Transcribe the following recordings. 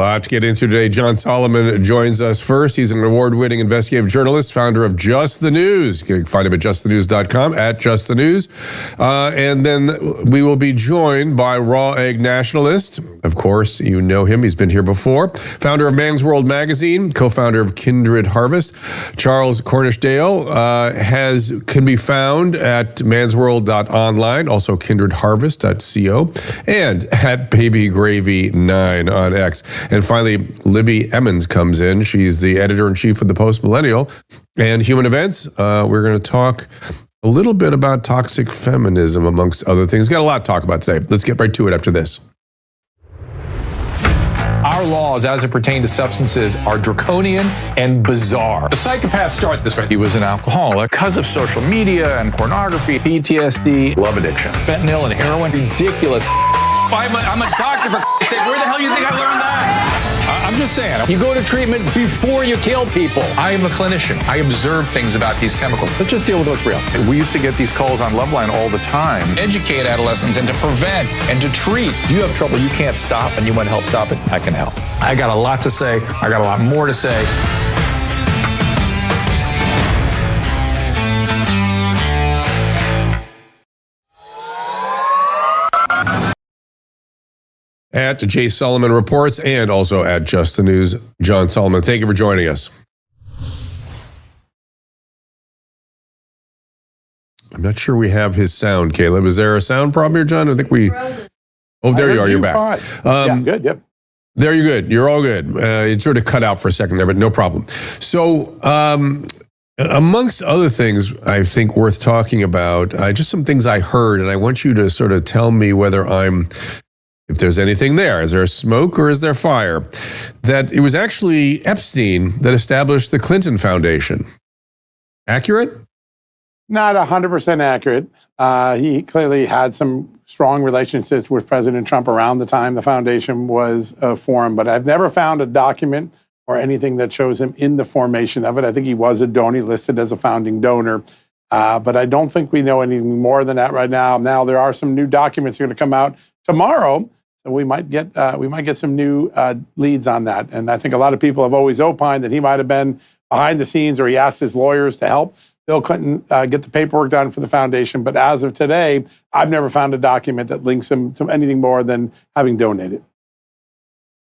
lot to get into today. John Solomon joins us first. He's an award-winning investigative journalist, founder of Just the News. You can find him at justthenews.com, at Just the News. And then we will be joined by Raw Egg Nationalist. Of course, you know him. He's been here before. Founder of Man's World magazine, co-founder of Kindred Harvest. Charles Cornish-Dale can be found at mansworld.online, also kindredharvest.co, and at babygravy9 on X. And finally, Libby Emmons comes in. She's the editor-in-chief of the Millennial and Human Events. We're going to talk a little bit about toxic feminism, amongst other things. Got a lot to talk about today. Let's get right to it after this. Our laws, as it pertains to substances, are draconian and bizarre. The psychopaths start this way. He was an alcoholic because of social media and pornography, PTSD, love addiction, fentanyl and heroin. Ridiculous. I'm a doctor, for sake. Where the hell do you think I learned that? I'm just saying, you go to treatment before you kill people. I am a clinician. I observe things about these chemicals. Let's just deal with what's real. We used to get these calls on Loveline all the time. Educate adolescents and to prevent and to treat. If you have trouble you can't stop and you want to help stop it, I can help. I got a lot to say. I got a lot more to say. At Jay Solomon Reports and also at Just the News, John Solomon. Thank you for joining us. I'm not sure we have his sound, Caleb. Is there a sound problem here, John? I think we... Oh, there you are. You're back. Yeah, good. Yep. There you're good. You're all good. It sort of cut out for a second there, but no problem. So, amongst other things I think worth talking about, just some things I heard, and I want you to sort of tell me whether if there's anything there. Is there smoke or is there fire? That it was actually Epstein that established the Clinton Foundation. Accurate? Not 100% accurate. He clearly had some strong relationships with President Trump around the time the foundation was formed, but I've never found a document or anything that shows him in the formation of it. I think he was a donor, listed as a founding donor, but I don't think we know anything more than that right now. Now, there are some new documents that are going to come out tomorrow, so we might get some new leads on that. And I think a lot of people have always opined that he might have been behind the scenes, or he asked his lawyers to help Bill Clinton get the paperwork done for the foundation. But as of today, I've never found a document that links him to anything more than having donated.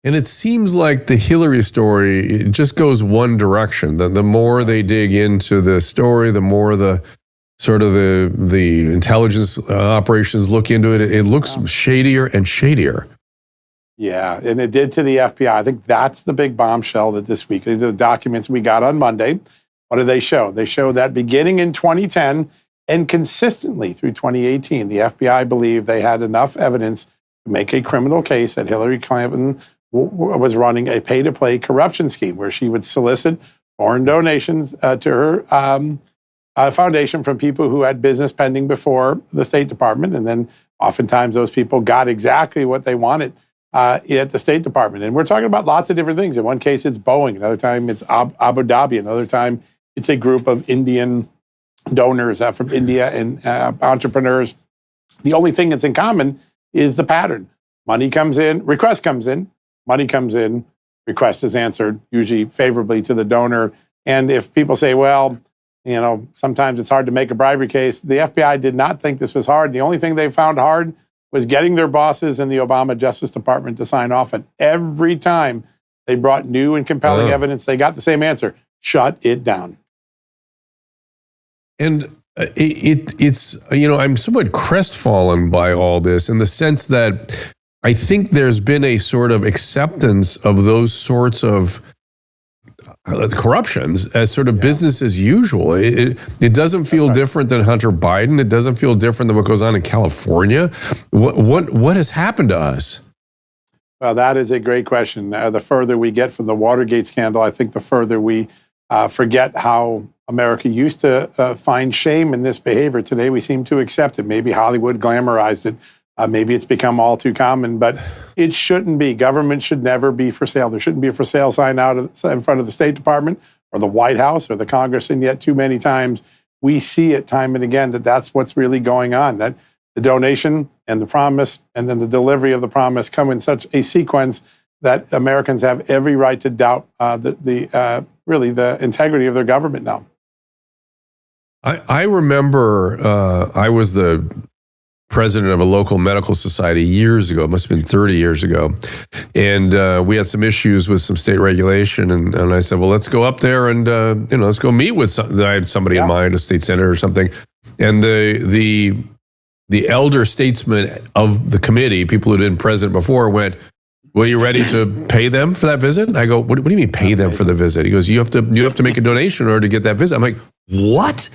And it seems like the Hillary story, it just goes one direction. The more they dig into the story, the more the intelligence operations look into it. It looks shadier and shadier. Yeah, and it did to the FBI. I think that's the big bombshell that this week, the documents we got on Monday, what do they show? They show that beginning in 2010 and consistently through 2018, the FBI believed they had enough evidence to make a criminal case that Hillary Clinton was running a pay-to-play corruption scheme where she would solicit foreign donations to her foundation from people who had business pending before the State Department. And then oftentimes those people got exactly what they wanted at the State Department. And we're talking about lots of different things. In one case, it's Boeing. Another time, it's Abu Dhabi. Another time, it's a group of Indian donors from India and entrepreneurs. The only thing that's in common is the pattern. Money comes in, request comes in, money comes in, request is answered, usually favorably to the donor. And if people say, well, sometimes it's hard to make a bribery case. The FBI did not think this was hard. The only thing they found hard was getting their bosses in the Obama Justice Department to sign off. And every time they brought new and compelling evidence, they got the same answer: shut it down. And it's I'm somewhat crestfallen by all this in the sense that I think there's been a sort of acceptance of those sorts of corruptions as sort of business as usual. It doesn't feel different than Hunter Biden. It doesn't feel different than what goes on in California. What has happened to us? Well, that is a great question. The further we get from the Watergate scandal, I think the further we forget how America used to find shame in this behavior. Today, we seem to accept it. Maybe Hollywood glamorized it. Maybe it's become all too common, but it shouldn't be. Government should never be for sale. There shouldn't be a for sale sign out in front of the State Department or the White House or the Congress. And yet too many times we see it time and again that that's what's really going on, that the donation and the promise and then the delivery of the promise come in such a sequence that Americans have every right to doubt really the integrity of their government now. I remember I was the president of a local medical society years ago. It must have been 30 years ago. And we had some issues with some state regulation. And I said, well, let's go up there and, let's go meet with I had somebody in mind, a state senator or something. And the elder statesman of the committee, people who had been president before, went, well, you ready to pay them for that visit? And I go, what do you mean pay them for the visit? He goes, you have to make a donation in order to get that visit. I'm like, what?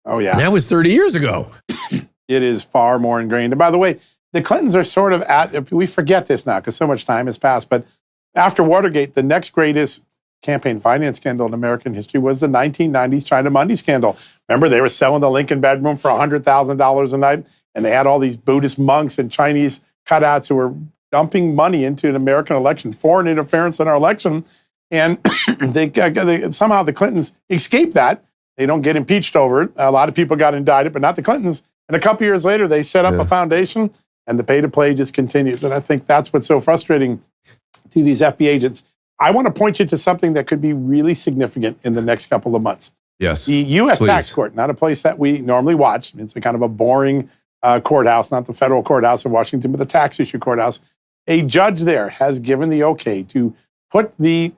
Oh, yeah. And that was 30 years ago. It is far more ingrained. And by the way, the Clintons are sort of we forget this now because so much time has passed, but after Watergate, the next greatest campaign finance scandal in American history was the 1990s China money scandal. Remember, they were selling the Lincoln bedroom for $100,000 a night, and they had all these Buddhist monks and Chinese cutouts who were dumping money into an American election, foreign interference in our election. And somehow the Clintons escaped that. They don't get impeached over it. A lot of people got indicted, but not the Clintons. And a couple years later, they set up a foundation, and the pay-to-play just continues. And I think that's what's so frustrating to these FBI agents. I want to point you to something that could be really significant in the next couple of months. Yes. The U.S. Tax Court, not a place that we normally watch. It's a kind of a boring courthouse, not the federal courthouse in Washington, but the tax issue courthouse. A judge there has given the okay to put the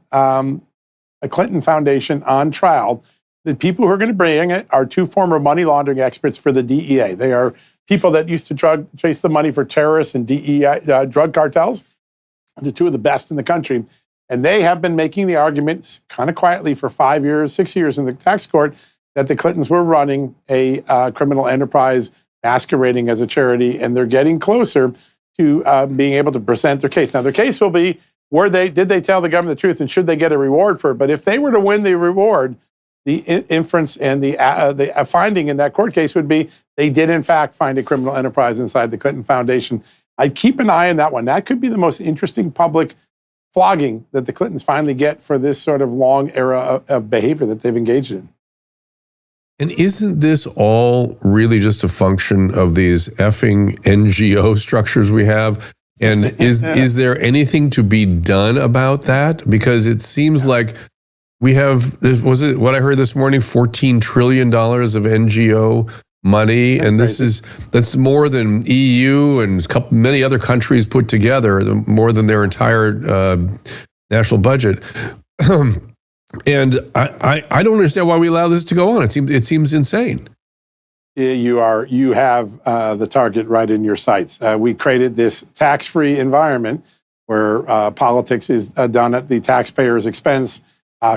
Clinton Foundation on trial. The people who are going to bring it are two former money laundering experts for the DEA. They are people that used to chase the money for terrorists and DEA drug cartels. They're two of the best in the country. And they have been making the arguments kind of quietly for 5 years, 6 years in the tax court that the Clintons were running a criminal enterprise masquerading as a charity, and they're getting closer to being able to present their case. Now, their case will be, did they tell the government the truth, and should they get a reward for it? But if they were to win the reward, the inference and the finding in that court case would be they did, in fact, find a criminal enterprise inside the Clinton Foundation. I'd keep an eye on that one. That could be the most interesting public flogging that the Clintons finally get for this sort of long era of behavior that they've engaged in. And isn't this all really just a function of these effing NGO structures we have? And is there anything to be done about that? Because it seems like we have, was it what I heard this morning, $14 trillion of NGO money, and that's more than EU and many other countries put together, more than their entire national budget. And I don't understand why we allow this to go on. It seems insane. You have the target right in your sights. We created this tax-free environment where politics is done at the taxpayer's expense.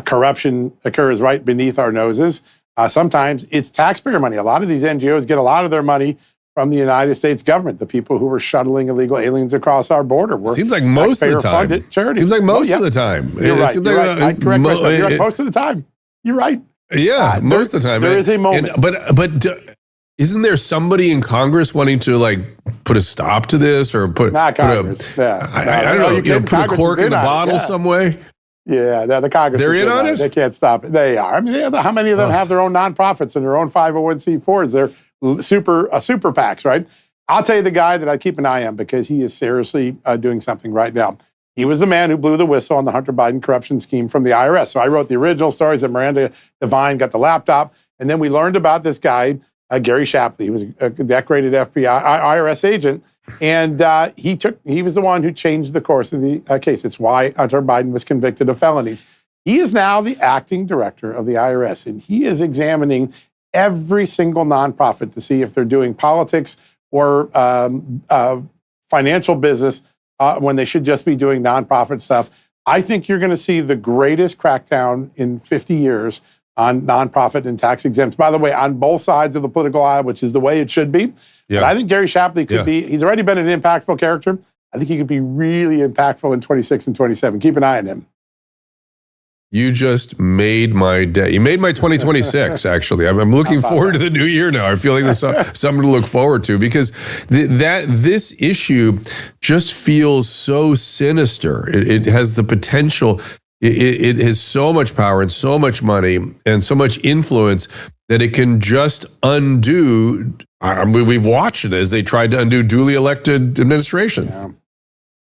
Corruption occurs right beneath our noses. Sometimes it's taxpayer money. A lot of these NGOs get a lot of their money from the United States government. The people who were shuttling illegal aliens across our border were seems like most of the time. Charities. Seems like most of the time. You're right. I correct myself. You're right. Most of the time. You're right. Yeah, most of the time. There is a moment. But isn't there somebody in Congress wanting to put a stop to this or put? Not Congress. I don't know. Put a cork in the bottle some way. Yeah, the Congress. They're in on it? They can't stop it. They are. I mean, how many of them have their own nonprofits and their own 501c4s? They're super PACs, right? I'll tell you the guy that I keep an eye on because he is seriously doing something right now. He was the man who blew the whistle on the Hunter Biden corruption scheme from the IRS. So I wrote the original stories that Miranda Devine got the laptop. And then we learned about this guy, Gary Shapley. He was a decorated IRS agent. And he was the one who changed the course of the case. It's why Hunter Biden was convicted of felonies. He is now the acting director of the IRS, and he is examining every single nonprofit to see if they're doing politics or financial business when they should just be doing nonprofit stuff. I think you're going to see the greatest crackdown in 50 years on nonprofit and tax exempts. By the way, on both sides of the political aisle, which is the way it should be. Yeah. But I think Gary Shapley could be, he's already been an impactful character. I think he could be really impactful in 26 and 27. Keep an eye on him. You just made my day. You made my 2026, actually. I'm looking forward to the new year now. I feel like there's something to look forward to because this issue just feels so sinister. It has the potential. It has so much power and so much money and so much influence that it can just undo. I mean, we've watched it as they tried to undo duly elected administration. Yeah.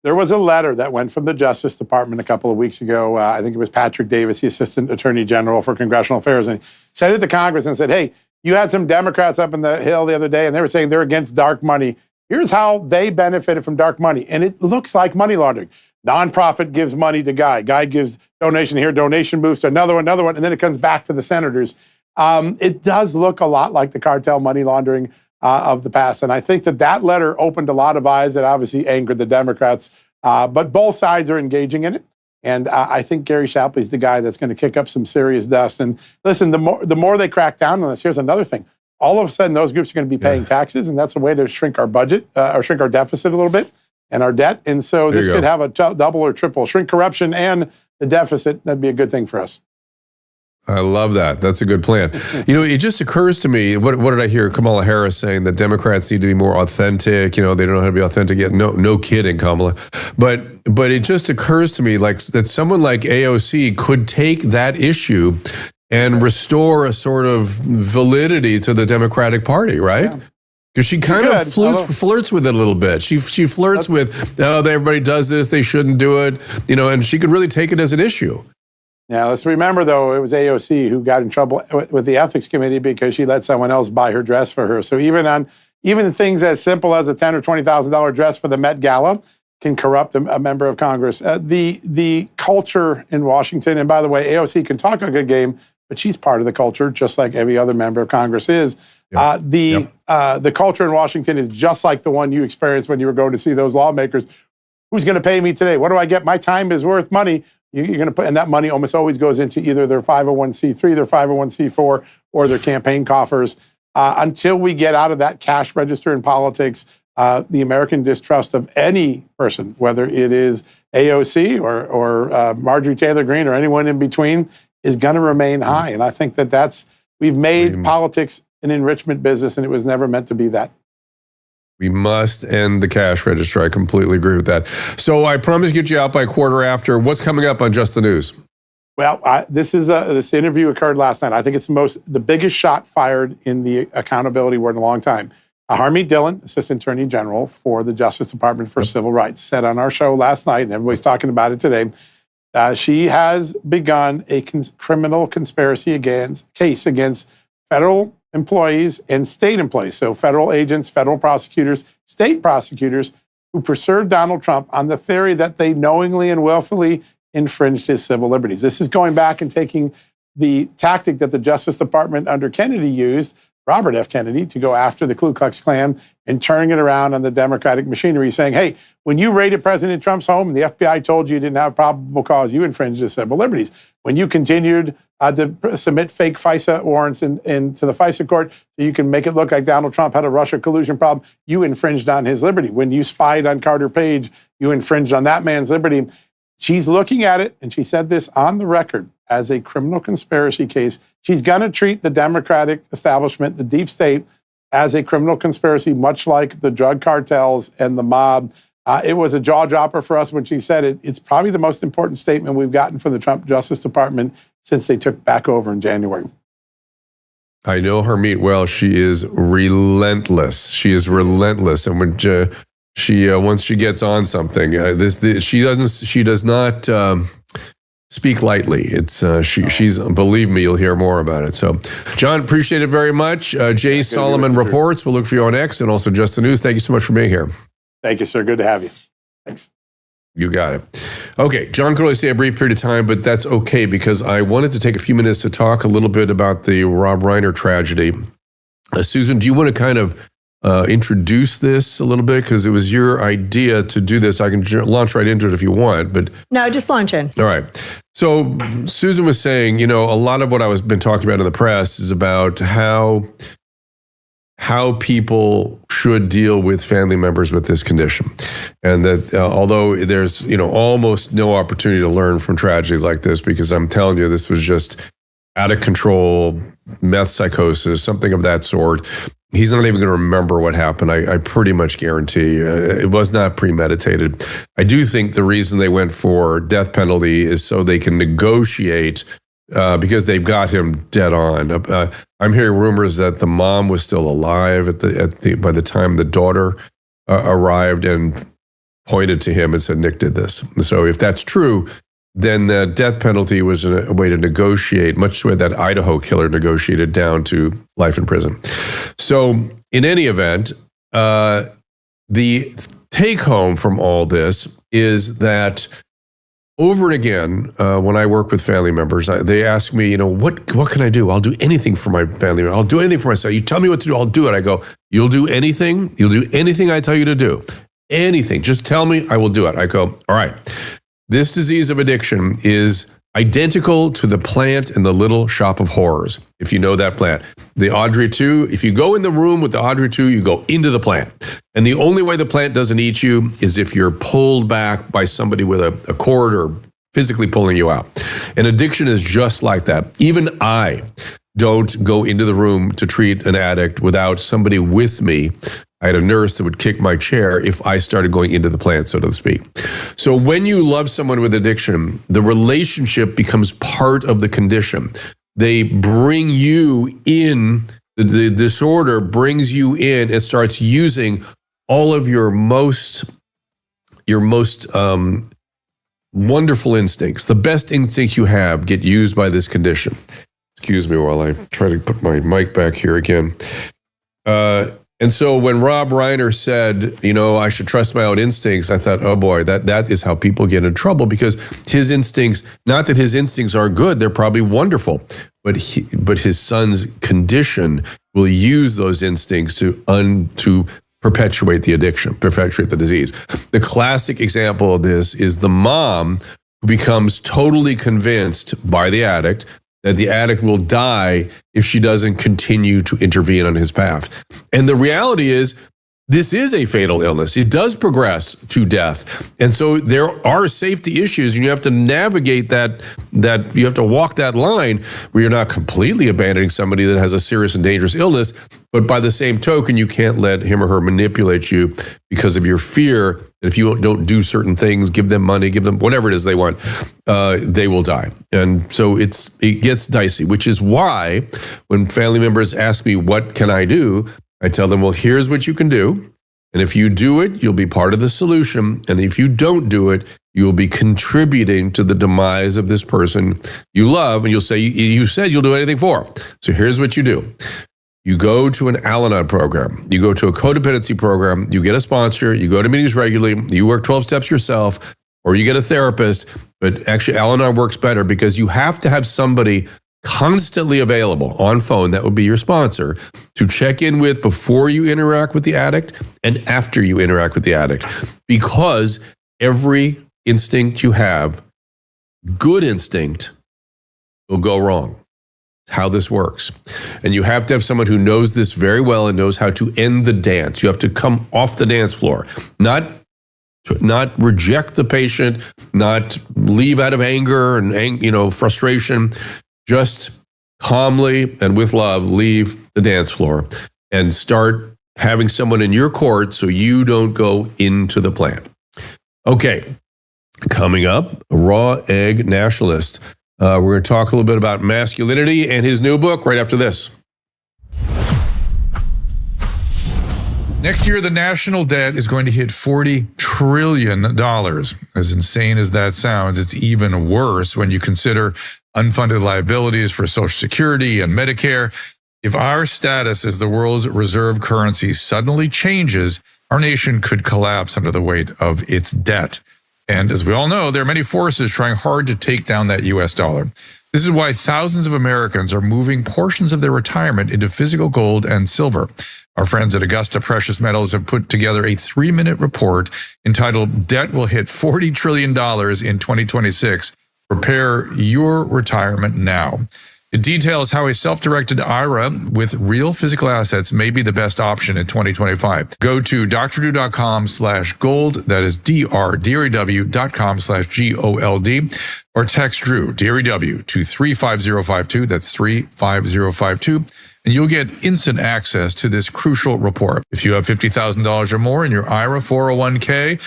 There was a letter that went from the Justice Department a couple of weeks ago. I think it was Patrick Davis, the Assistant Attorney General for Congressional Affairs, and he sent it to Congress and said, hey, you had some Democrats up in the Hill the other day, and they were saying they're against dark money. Here's how they benefited from dark money. And it looks like money laundering. Nonprofit gives money to Guy. Guy gives donation here, donation moves to another one, and then it comes back to the senators. It does look a lot like the cartel money laundering of the past. And I think that letter opened a lot of eyes that obviously angered the Democrats. But both sides are engaging in it. And I think Gary Shapley's the guy that's going to kick up some serious dust. And listen, the more they crack down on this, here's another thing. All of a sudden, those groups are going to be paying taxes, and that's a way to shrink our budget or shrink our deficit a little bit and our debt. And so this could have a double or triple, shrink corruption and the deficit. That'd be a good thing for us. I love that. That's a good plan. It just occurs to me, what did I hear Kamala Harris saying, that Democrats need to be more authentic, they don't know how to be authentic yet. No kidding, Kamala. But it just occurs to me that someone like AOC could take that issue and restore a sort of validity to the Democratic Party, right? Because she kind of flirts with it a little bit. She flirts with, everybody does this, they shouldn't do it, and she could really take it as an issue. Now, let's remember, though, it was AOC who got in trouble with the ethics committee because she let someone else buy her dress for her. So even things as simple as a $10,000 or $20,000 dress for the Met Gala can corrupt a member of Congress. The culture in Washington, and by the way, AOC can talk a good game, but she's part of the culture, just like every other member of Congress is. The culture in Washington is just like the one you experienced when you were going to see those lawmakers. Who's going to pay me today? What do I get? My time is worth money. You're going to put, and that money almost always goes into either their 501c3, their 501c4, or their campaign coffers. Until we get out of that cash register in politics, the American distrust of any person, whether it is AOC or Marjorie Taylor Greene or anyone in between, is going to remain high. And I think we've made politics an enrichment business, and it was never meant to be that. We must end the cash register. I completely agree with that. So I promise to get you out by quarter after. What's coming up on Just the News? Well, this interview occurred last night. I think it's the biggest shot fired in the accountability world in a long time. Harmeet Dillon, Assistant Attorney General for the Justice Department for Civil Rights, said on our show last night, and everybody's talking about it today, she has begun a criminal conspiracy case against federal employees and state employees. So federal agents, federal prosecutors, state prosecutors who pursued Donald Trump on the theory that they knowingly and willfully infringed his civil liberties. This is going back and taking the tactic that the Justice Department under Kennedy used, Robert F. Kennedy, to go after the Ku Klux Klan and turning it around on the Democratic machinery, saying, hey, when you raided President Trump's home and the FBI told you didn't have probable cause, you infringed his civil liberties. When you continued to submit fake FISA warrants into the FISA court so you can make it look like Donald Trump had a Russia collusion problem, you infringed on his liberty. When you spied on Carter Page, you infringed on that man's liberty. She's looking at it, and she said this on the record, as a criminal conspiracy case. She's going to treat the Democratic establishment, the deep state, as a criminal conspiracy, much like the drug cartels and the mob. It was a jaw dropper for us when she said it. It's probably the most important statement we've gotten from the Trump Justice Department since they took back over in January. I know Harmeet well. She is relentless. She is relentless, and when she once she gets on something, she does not speak lightly. It's she's, believe me, you'll hear more about it. So, John, appreciate it very much. Jay Solomon Reports. We'll look for you on X and also Just the News. Thank you so much for being here. Thank you, sir. Good to have you. Thanks. You got it. Okay, John could only stay a brief period of time, but that's okay because I wanted to take a few minutes to talk a little bit about the Rob Reiner tragedy. Susan, do you want to kind of introduce this a little bit? Because it was your idea to do this. I can launch right into it if you want, but no, just launch in. All right. So Susan was saying, a lot of what I was been talking about in the press is about how people should deal with family members with this condition. And that although there's, almost no opportunity to learn from tragedies like this, because I'm telling you, this was just out of control, meth psychosis, something of that sort. He's not even going to remember what happened. I pretty much guarantee it was not premeditated. I do think the reason they went for death penalty is so they can negotiate because they've got him dead on. I'm hearing rumors that the mom was still alive by the time the daughter arrived, and pointed to him and said, Nick did this. So if that's true, then the death penalty was a way to negotiate, much the way that Idaho killer negotiated down to life in prison. So in any event, the take home from all this is that over and again, when I work with family members, they ask me, what can I do? I'll do anything for my family. I'll do anything for myself. You tell me what to do, I'll do it. I go, you'll do anything? You'll do anything I tell you to do? Anything. Just tell me, I will do it. I go, all right. This disease of addiction is identical to the plant in the Little Shop of Horrors, if you know that plant. The Audrey 2, if you go in the room with the Audrey 2, you go into the plant. And the only way the plant doesn't eat you is if you're pulled back by somebody with a cord or physically pulling you out. And addiction is just like that. Even I don't go into the room to treat an addict without somebody with me. I had a nurse that would kick my chair if I started going into the plant, so to speak. So when you love someone with addiction, the relationship becomes part of the condition. They bring you in, the disorder brings you in and starts using all of your most wonderful instincts. The best instincts you have get used by this condition. Excuse me while I try to put my mic back here again. And so when Rob Reiner said, I should trust my own instincts, I thought, oh boy, that is how people get in trouble, because his instincts, not that his instincts are good, they're probably wonderful, but his son's condition will use those instincts to perpetuate the addiction, perpetuate the disease. The classic example of this is the mom who becomes totally convinced by the addict that the addict will die if she doesn't continue to intervene on his path. And the reality is, this is a fatal illness. It does progress to death. And so there are safety issues, and you have to navigate that you have to walk that line where you're not completely abandoning somebody that has a serious and dangerous illness, but by the same token, you can't let him or her manipulate you because of your fear that if you don't do certain things, give them money, give them whatever it is they want, they will die. And so it gets dicey, which is why when family members ask me, what can I do? I tell them, well, here's what you can do. And if you do it, you'll be part of the solution. And if you don't do it, you'll be contributing to the demise of this person you love. And you'll say, you said you'll do anything for. So here's what you do. You go to an Al-Anon program. You go to a codependency program. You get a sponsor. You go to meetings regularly. You work 12 steps yourself, or you get a therapist. But actually, Al-Anon works better because you have to have somebody constantly available on phone, that would be your sponsor, to check in with before you interact with the addict and after you interact with the addict. Because every instinct you have, good instinct, will go wrong. It's how this works. And you have to have someone who knows this very well and knows how to end the dance. You have to come off the dance floor, not reject the patient, not leave out of anger and frustration. Just calmly and with love, leave the dance floor and start having someone in your court so you don't go into the plant. Okay, coming up, Raw Egg Nationalist. We're going to talk a little bit about masculinity and his new book right after this. Next year, the national debt is going to hit $40 trillion. As insane as that sounds, it's even worse when you consider unfunded liabilities for Social Security and Medicare. If our status as the world's reserve currency suddenly changes, our nation could collapse under the weight of its debt. And as we all know, there are many forces trying hard to take down that US dollar. This is why thousands of Americans are moving portions of their retirement into physical gold and silver. Our friends at Augusta Precious Metals have put together a 3-minute report entitled Debt Will Hit $40 Trillion in 2026. Prepare your retirement now. It details how a self-directed IRA with real physical assets may be the best option in 2025. Go to drdrew.com/gold. That is DRDREW.com/GOLD, or text Drew, DREW, to 35052. That's 35052. And you'll get instant access to this crucial report. If you have $50,000 or more in your IRA, 401k,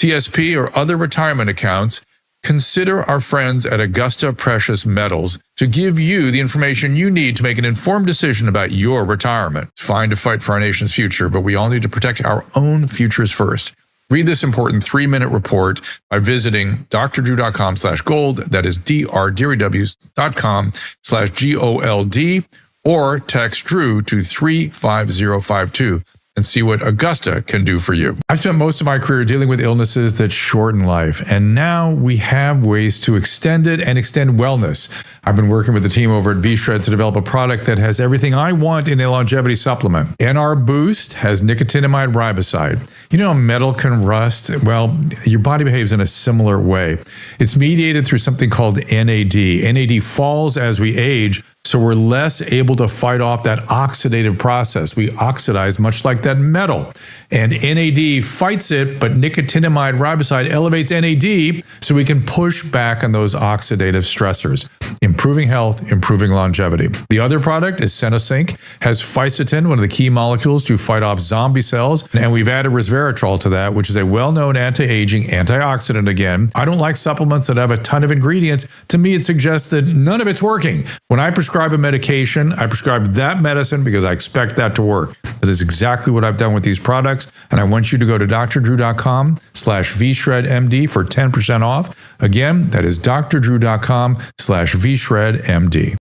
TSP, or other retirement accounts, consider our friends at Augusta Precious Metals to give you the information you need to make an informed decision about your retirement. It's fine to fight for our nation's future, but we all need to protect our own futures first. Read this important 3-minute report by visiting drdrew.com/gold. That is drdrew.com/GOLD, or text Drew to 35052 and see what Augusta can do for you. I've spent most of my career dealing with illnesses that shorten life, and now we have ways to extend it and extend wellness. I've been working with the team over at V-Shred to develop a product that has everything I want in a longevity supplement. NR Boost has nicotinamide riboside. You know, metal can rust. Well, your body behaves in a similar way. It's mediated through something called NAD. NAD falls as we age, so we're less able to fight off that oxidative process. We oxidize much like that metal. And NAD fights it, but nicotinamide riboside elevates NAD so we can push back on those oxidative stressors, improving health, improving longevity. The other product is Senosync, has fisetin, one of the key molecules to fight off zombie cells, and we've added resveratrol to that, which is a well-known anti-aging antioxidant again. I don't like supplements that have a ton of ingredients. To me, it suggests that none of it's working. When I prescribe a medication, I prescribe that medicine because I expect that to work. That is exactly what I've done with these products, and I want you to go to drdrew.com/vshredmd for 10% off. Again, that is drdrew.com/vshredmd.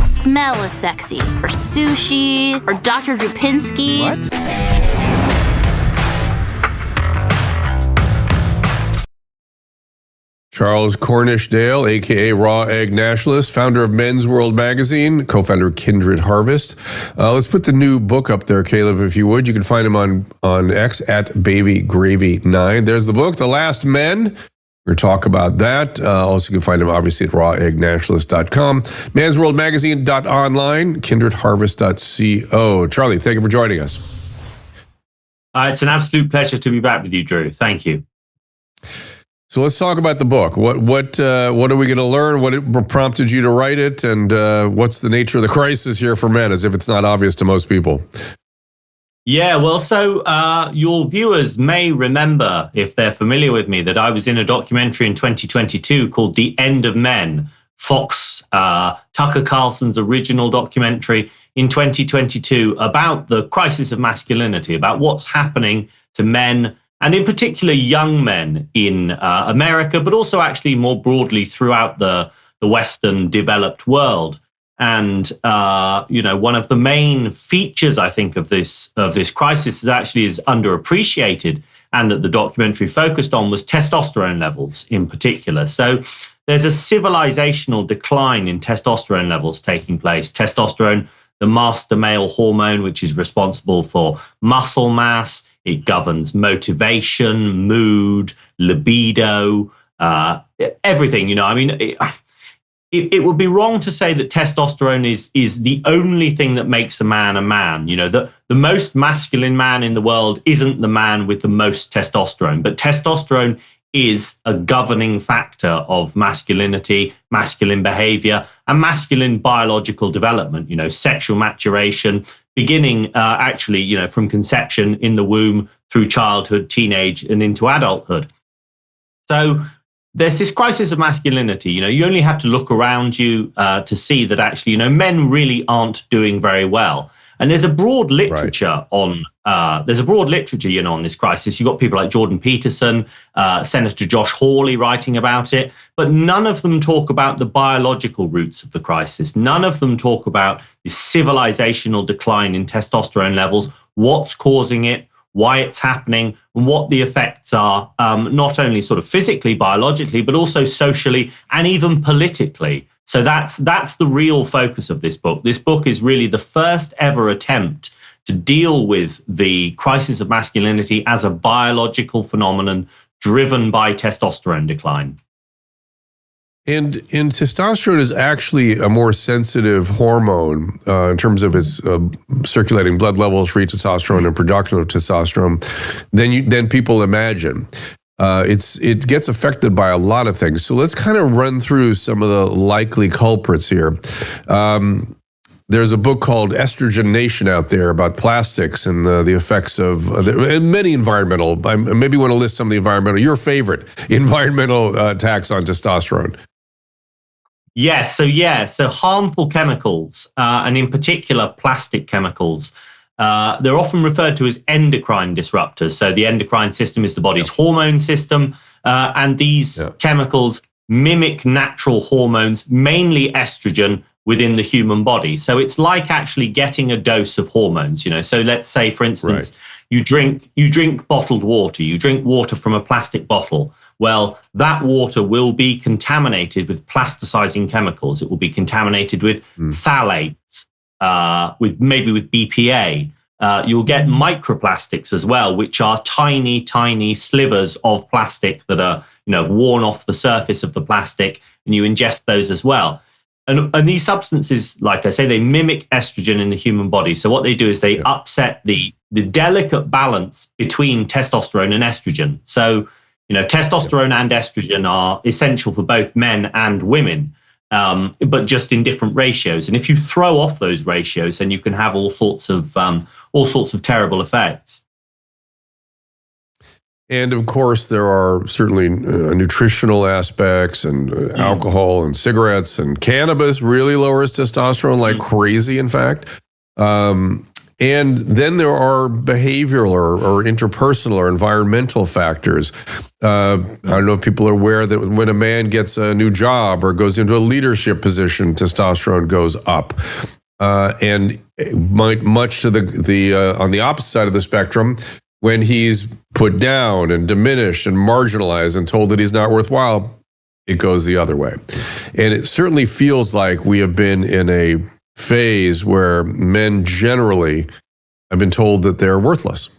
Smell is sexy. Or sushi. Or Dr. Drupinski. What? Charles Cornish-Dale, a.k.a. Raw Egg Nationalist, founder of Men's World Magazine, co-founder of Kindred Harvest. Let's put the new book up there, Caleb, if you would. You can find him on X at BabyGravy9. There's the book, The Last Men. We're going to talk about that. Also, you can find him, obviously, at rawegnationalist.com, mansworldmagazine.online, kindredharvest.co. Charlie, thank you for joining us. It's an absolute pleasure to be back with you, Drew. Thank you. So let's talk about the book. What are we going to learn? What prompted you to write it? And what's the nature of the crisis here for men, as if it's not obvious to most people? Yeah, well, so your viewers may remember, if they're familiar with me, that I was in a documentary in 2022 called The End of Men, Fox, Tucker Carlson's original documentary in 2022 about the crisis of masculinity, about what's happening to men, and in particular young men in America, but also actually more broadly throughout the Western developed world. And one of the main features, I think, of this crisis that actually is underappreciated, and that the documentary focused on, was testosterone levels in particular. So there's a civilizational decline in testosterone levels taking place. Testosterone, the master male hormone, which is responsible for muscle mass. It governs motivation, mood, libido, everything. It would be wrong to say that testosterone is the only thing that makes a man a man. The most masculine man in the world isn't the man with the most testosterone, but testosterone is a governing factor of masculinity, masculine behavior, and masculine biological development, sexual maturation, beginning from conception in the womb through childhood, teenage, and into adulthood. So there's this crisis of masculinity. You only have to look around you to see that actually, men really aren't doing very well. And there's a broad literature on on this crisis. You've got people like Jordan Peterson, Senator Josh Hawley writing about it, but none of them talk about the biological roots of the crisis. None of them talk about the civilizational decline in testosterone levels, what's causing it, why it's happening, and what the effects are, not only sort of physically, biologically, but also socially and even politically. So that's the real focus of this book. This book is really the first ever attempt to deal with the crisis of masculinity as a biological phenomenon driven by testosterone decline. And testosterone is actually a more sensitive hormone in terms of its circulating blood levels, free testosterone and production of testosterone than people imagine. It gets affected by a lot of things. So let's kind of run through some of the likely culprits here. There's a book called Estrogen Nation out there about plastics and the effects of and many environmental. Maybe you want to list some of the environmental, your favorite environmental attacks on testosterone. Yes, so harmful chemicals, and in particular plastic chemicals, they're often referred to as endocrine disruptors. So the endocrine system is the body's hormone system, and these chemicals mimic natural hormones, mainly estrogen, within the human body. So it's like actually getting a dose of hormones. So let's say, for instance, you drink bottled water, you drink water from a plastic bottle. Well, that water will be contaminated with plasticizing chemicals. It will be contaminated with phthalates, with BPA. You'll get microplastics as well, which are tiny, tiny slivers of plastic that are, worn off the surface of the plastic, and you ingest those as well. And these substances, like I say, they mimic estrogen in the human body. So what they do is they upset the delicate balance between testosterone and estrogen. So, testosterone and estrogen are essential for both men and women, but just in different ratios. And if you throw off those ratios, then you can have all sorts of terrible effects. And of course, there are certainly nutritional aspects, and alcohol and cigarettes and cannabis really lowers testosterone like crazy, in fact. And then there are behavioral or interpersonal or environmental factors. I don't know if people are aware that when a man gets a new job or goes into a leadership position, testosterone goes up. And much to the on the opposite side of the spectrum, when he's put down and diminished and marginalized and told that he's not worthwhile, it goes the other way. And it certainly feels like we have been in a phase where men generally have been told that they're worthless.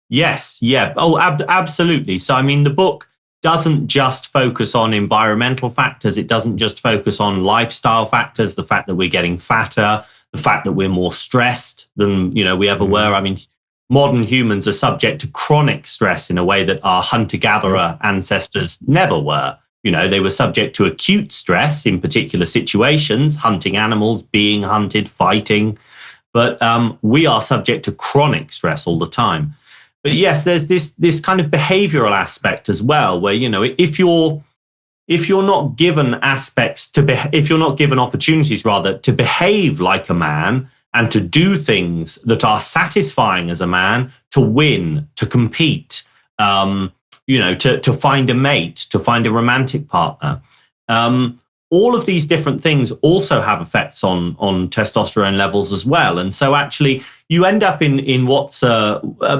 Yes, yeah. Oh, absolutely. So, the book doesn't just focus on environmental factors. It doesn't just focus on lifestyle factors, the fact that we're getting fatter, the fact that we're more stressed than, we ever were. Modern humans are subject to chronic stress in a way that our hunter-gatherer ancestors never were. They were subject to acute stress in particular situations, hunting animals, being hunted, fighting. But we are subject to chronic stress all the time. But yes, there's this kind of behavioral aspect as well, where, if you're not given if you're not given opportunities rather to behave like a man, and to do things that are satisfying as a man, to win, to compete, to find a mate, to find a romantic partner. All of these different things also have effects on testosterone levels as well. And so actually you end up in what's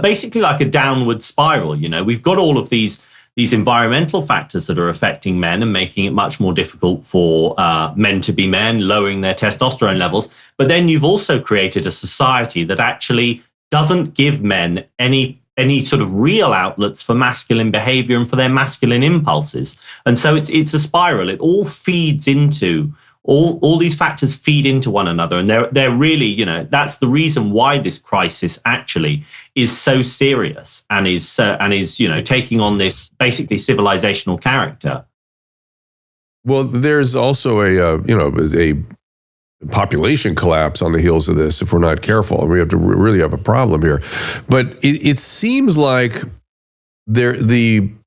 basically like a downward spiral. We've got all of these environmental factors that are affecting men and making it much more difficult for men to be men, lowering their testosterone levels. But then you've also created a society that actually doesn't give men any sort of real outlets for masculine behavior and for their masculine impulses. And so it's a spiral. It all feeds into, all these factors feed into one another. And they're really, that's the reason why this crisis actually is so serious and is taking on this basically civilizational character. Well, there's also a population collapse on the heels of this if we're not careful. We have to really have a problem here. But it seems like in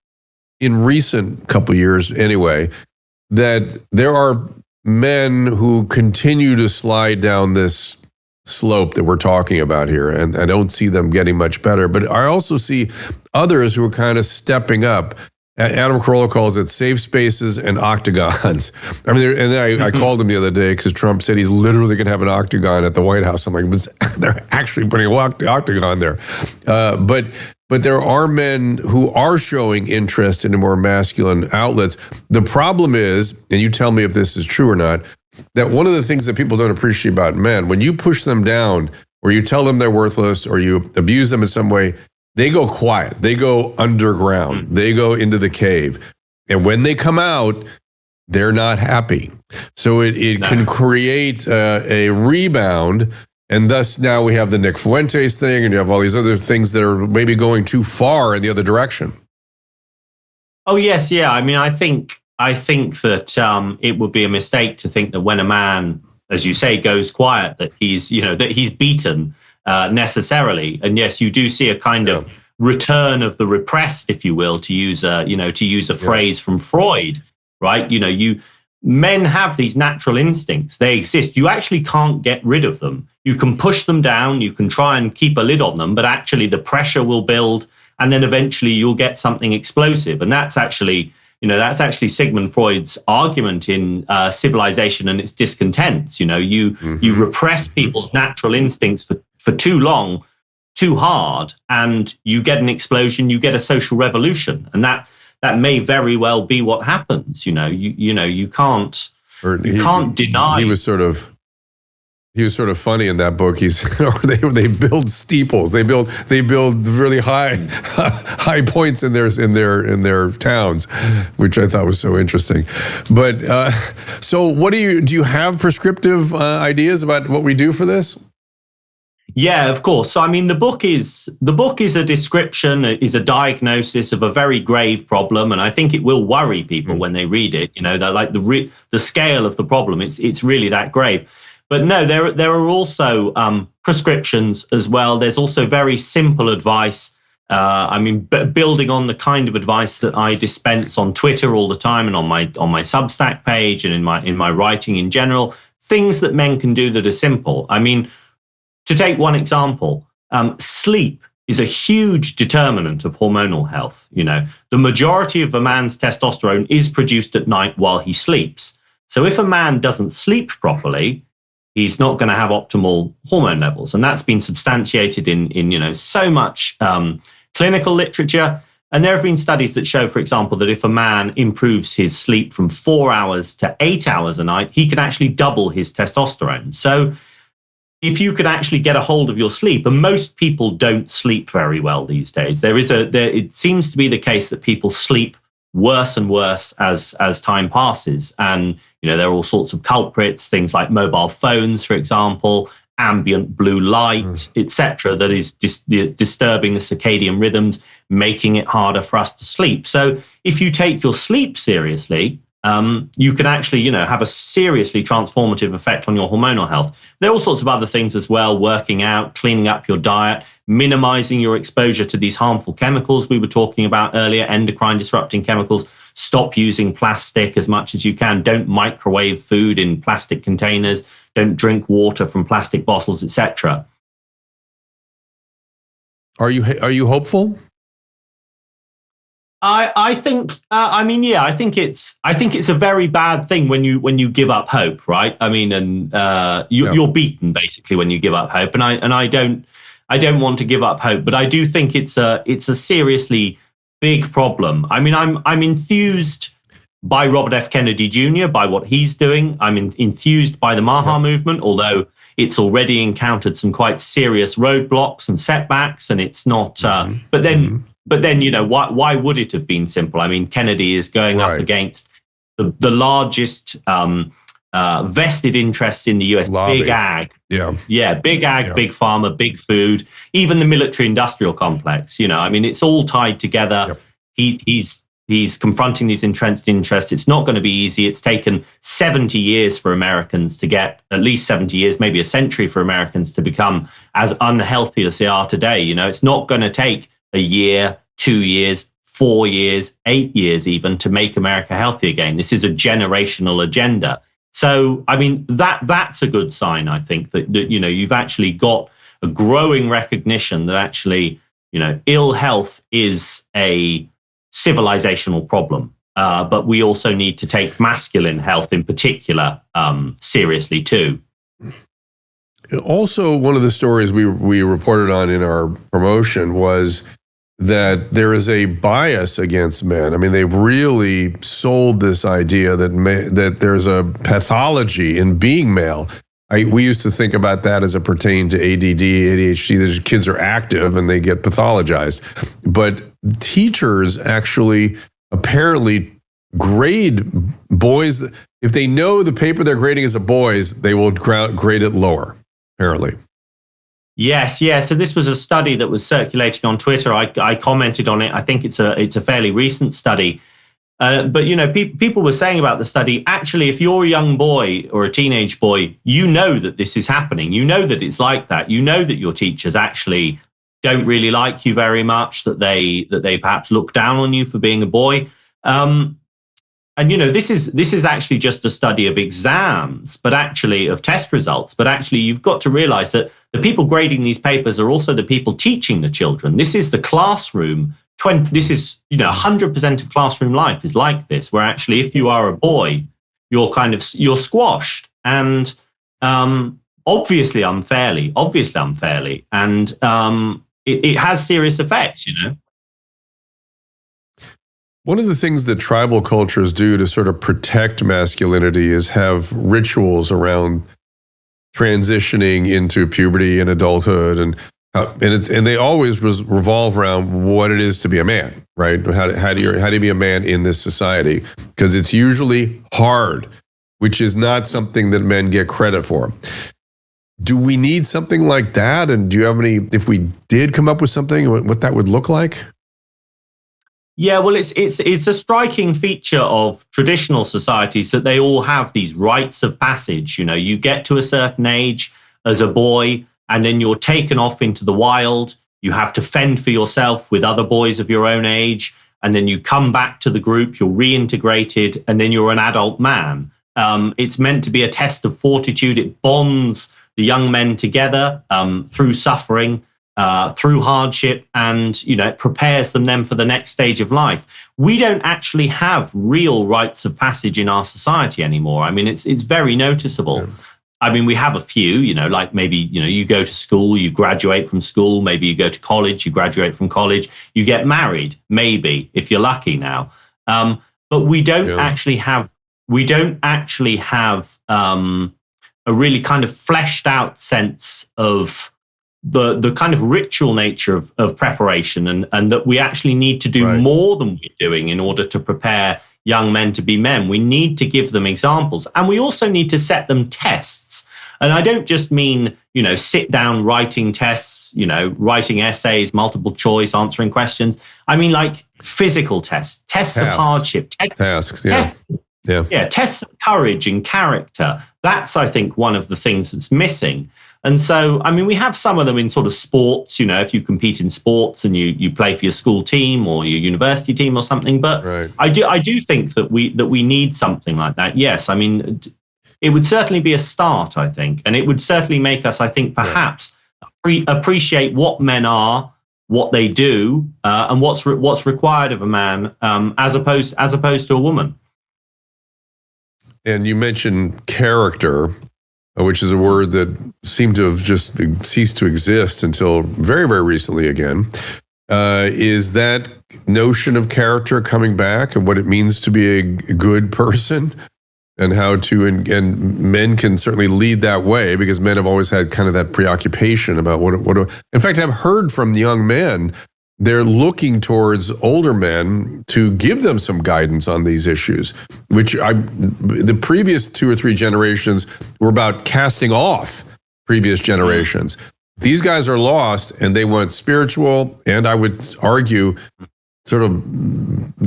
recent couple of years anyway, that there are men who continue to slide down this slope that we're talking about here, and I don't see them getting much better. But I also see others who are kind of stepping up. Adam Carolla calls it safe spaces and octagons. I called him the other day because Trump said he's literally going to have an octagon at the White House. I'm like, they're actually putting an octagon there. But there are men who are showing interest in more masculine outlets. The problem is, and you tell me if this is true or not, that one of the things that people don't appreciate about men, when you push them down or you tell them they're worthless or you abuse them in some way, they go quiet. They go underground. They go into the cave. And when they come out, they're not happy. So it can create a rebound. And thus now we have the Nick Fuentes thing, and you have all these other things that are maybe going too far in the other direction. Oh, yes. Yeah. I think that it would be a mistake to think that when a man, as you say, goes quiet, that he's beaten necessarily. And yes, you do see a kind of return of the repressed, if you will, to use a phrase from Freud, right? men have these natural instincts. They exist. You actually can't get rid of them. You can push them down. You can try and keep a lid on them, but actually the pressure will build, and then eventually you'll get something explosive. And that's actually Sigmund Freud's argument in Civilization and Its Discontents. You repress people's natural instincts for too long, too hard, and you get an explosion. You get a social revolution, and that may very well be what happens. You can't deny. He was sort of funny in that book. They build steeples. They build really high points in their towns, which I thought was so interesting. But so what do you have prescriptive ideas about what we do for this? Yeah, of course. So, I mean, the book is a description, is a diagnosis of a very grave problem, and I think it will worry people when they read it. That like the scale of the problem, it's really that grave. But no, there are also prescriptions as well. There's also very simple advice. Building on the kind of advice that I dispense on Twitter all the time and on my Substack page and in my writing in general, things that men can do that are simple. I mean, to take one example, sleep is a huge determinant of hormonal health. The majority of a man's testosterone is produced at night while he sleeps. So if a man doesn't sleep properly, he's not going to have optimal hormone levels. And that's been substantiated in so much clinical literature. And there have been studies that show, for example, that if a man improves his sleep from 4 hours to 8 hours a night, he can actually double his testosterone. So if you could actually get a hold of your sleep, and most people don't sleep very well these days, it seems to be the case that people sleep worse and worse as time passes. And, there are all sorts of culprits, things like mobile phones, for example, ambient blue light, etc., that is disturbing the circadian rhythms, making it harder for us to sleep. So if you take your sleep seriously, you can actually, have a seriously transformative effect on your hormonal health. There are all sorts of other things as well: working out, cleaning up your diet, minimizing your exposure to these harmful chemicals we were talking about earlier, endocrine disrupting chemicals. Stop using plastic as much as you can. Don't microwave food in plastic containers. Don't drink water from plastic bottles, etc. Are you hopeful? I think it's a very bad thing when you give up hope, right? I mean, and you're beaten basically when you give up hope, and I don't want to give up hope, but I do think it's a seriously big problem. I mean, I'm enthused by Robert F. Kennedy Jr., by what he's doing. I'm enthused by the Maha movement, although it's already encountered some quite serious roadblocks and setbacks, and it's not. But then, why would it have been simple? I mean, Kennedy is going up against the largest vested interests in the US, lobby. Big Ag. Yeah, Big Ag, Big Pharma, Big Food, even the military-industrial complex. It's all tied together. Yep. He's confronting these entrenched interests. It's not going to be easy. It's taken 70 years for Americans to get, at least 70 years, maybe a century for Americans to become as unhealthy as they are today. It's not going to take a year, 2 years, 4 years, 8 years even to make America healthy again. This is a generational agenda. So, I mean, that's a good sign, I think, that you've actually got a growing recognition that actually, ill health is a civilizational problem. But we also need to take masculine health in particular seriously too. Also, one of the stories we reported on in our promotion was that there is a bias against men. I mean, they've really sold this idea that there's a pathology in being male. We used to think about that as it pertained to ADD, ADHD. These kids are active and they get pathologized. But teachers actually apparently grade boys. If they know the paper they're grading is a boy's, they will grade it lower, apparently. Yes. So this was a study that was circulating on Twitter. I commented on it. I think it's a fairly recent study. But people were saying about the study, actually, if you're a young boy or a teenage boy, you know that this is happening. You know that it's like that. You know that your teachers actually don't really like you very much, that they perhaps look down on you for being a boy. And And this is actually just a study of exams, but actually of test results. But actually, you've got to realize that the people grading these papers are also the people teaching the children. This is the classroom. This is 100% of classroom life is like this, where actually, if you are a boy, you're squashed, and obviously unfairly, and it has serious effects. One of the things that tribal cultures do to sort of protect masculinity is have rituals around transitioning into puberty and adulthood, and they always revolve around what it is to be a man, right? How do you be a man in this society? Because it's usually hard, which is not something that men get credit for. Do we need something like that? And do you have any? If we did come up with something, what that would look like? Yeah, well, it's a striking feature of traditional societies that they all have these rites of passage. You get to a certain age as a boy, and then you're taken off into the wild. You have to fend for yourself with other boys of your own age, and then you come back to the group, you're reintegrated, and then you're an adult man. It's meant to be a test of fortitude. It bonds the young men together through suffering, through hardship, and it prepares them then for the next stage of life. We don't actually have real rites of passage in our society anymore. I mean, it's very noticeable. Yeah. I mean, we have a few, like maybe, you go to school, you graduate from school, maybe you go to college, you graduate from college, you get married, maybe, if you're lucky now. But we don't actually have a really kind of fleshed out sense of the kind of ritual nature of preparation, and that we actually need to do more than we're doing in order to prepare young men to be men. We need to give them examples, and we also need to set them tests. And I don't just mean, sit down writing tests, writing essays, multiple choice, answering questions. I mean, like physical tests of hardship, tasks, tests of courage and character. That's, I think, one of the things that's missing. And so, I mean, we have some of them in sort of sports, if you compete in sports and you play for your school team or your university team or something. But I do think that we need something like that. Yes, I mean, it would certainly be a start, I think. And it would certainly make us, I think, perhaps appreciate what men are, what they do, and what's required of a man as opposed to a woman. And you mentioned character, which is a word that seemed to have just ceased to exist until very, very recently again. Is that notion of character coming back, and what it means to be a good person, and how to, and men can certainly lead that way, because men have always had kind of that preoccupation about what in fact, I've heard from young men, they're looking towards older men to give them some guidance on these issues, which the previous 2 or 3 generations were about casting off previous generations. These guys are lost, and they want spiritual, and I would argue sort of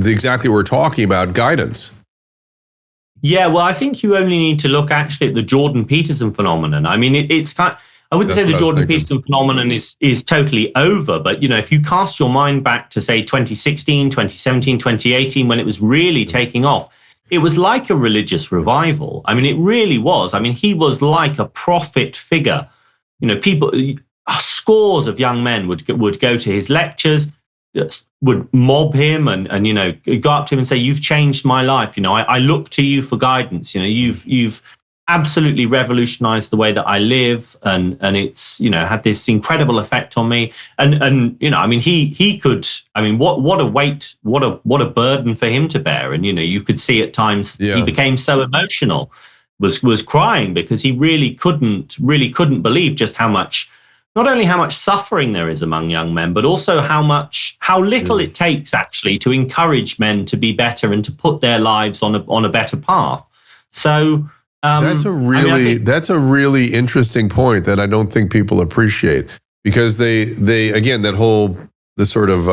exactly what we're talking about, guidance. Yeah, well, I think you only need to look actually at the Jordan Peterson phenomenon. I mean, it's kind of, I wouldn't say the Jordan Peterson phenomenon is totally over, but, if you cast your mind back to, say, 2016, 2017, 2018, when it was really taking off, it was like a religious revival. I mean, it really was. I mean, he was like a prophet figure. People, scores of young men would go to his lectures, would mob him and go up to him and say, "You've changed my life. I look to you for guidance. You've absolutely revolutionized the way that I live, and it's had this incredible effect on me." And I mean, he could. I mean, what a weight, what a burden for him to bear. And you could see at times he became so emotional, was crying, because he really couldn't believe just not only how much suffering there is among young men, but also how little it takes actually to encourage men to be better and to put their lives on a better path. So. That's a really interesting point that I don't think people appreciate, because they again, the sort of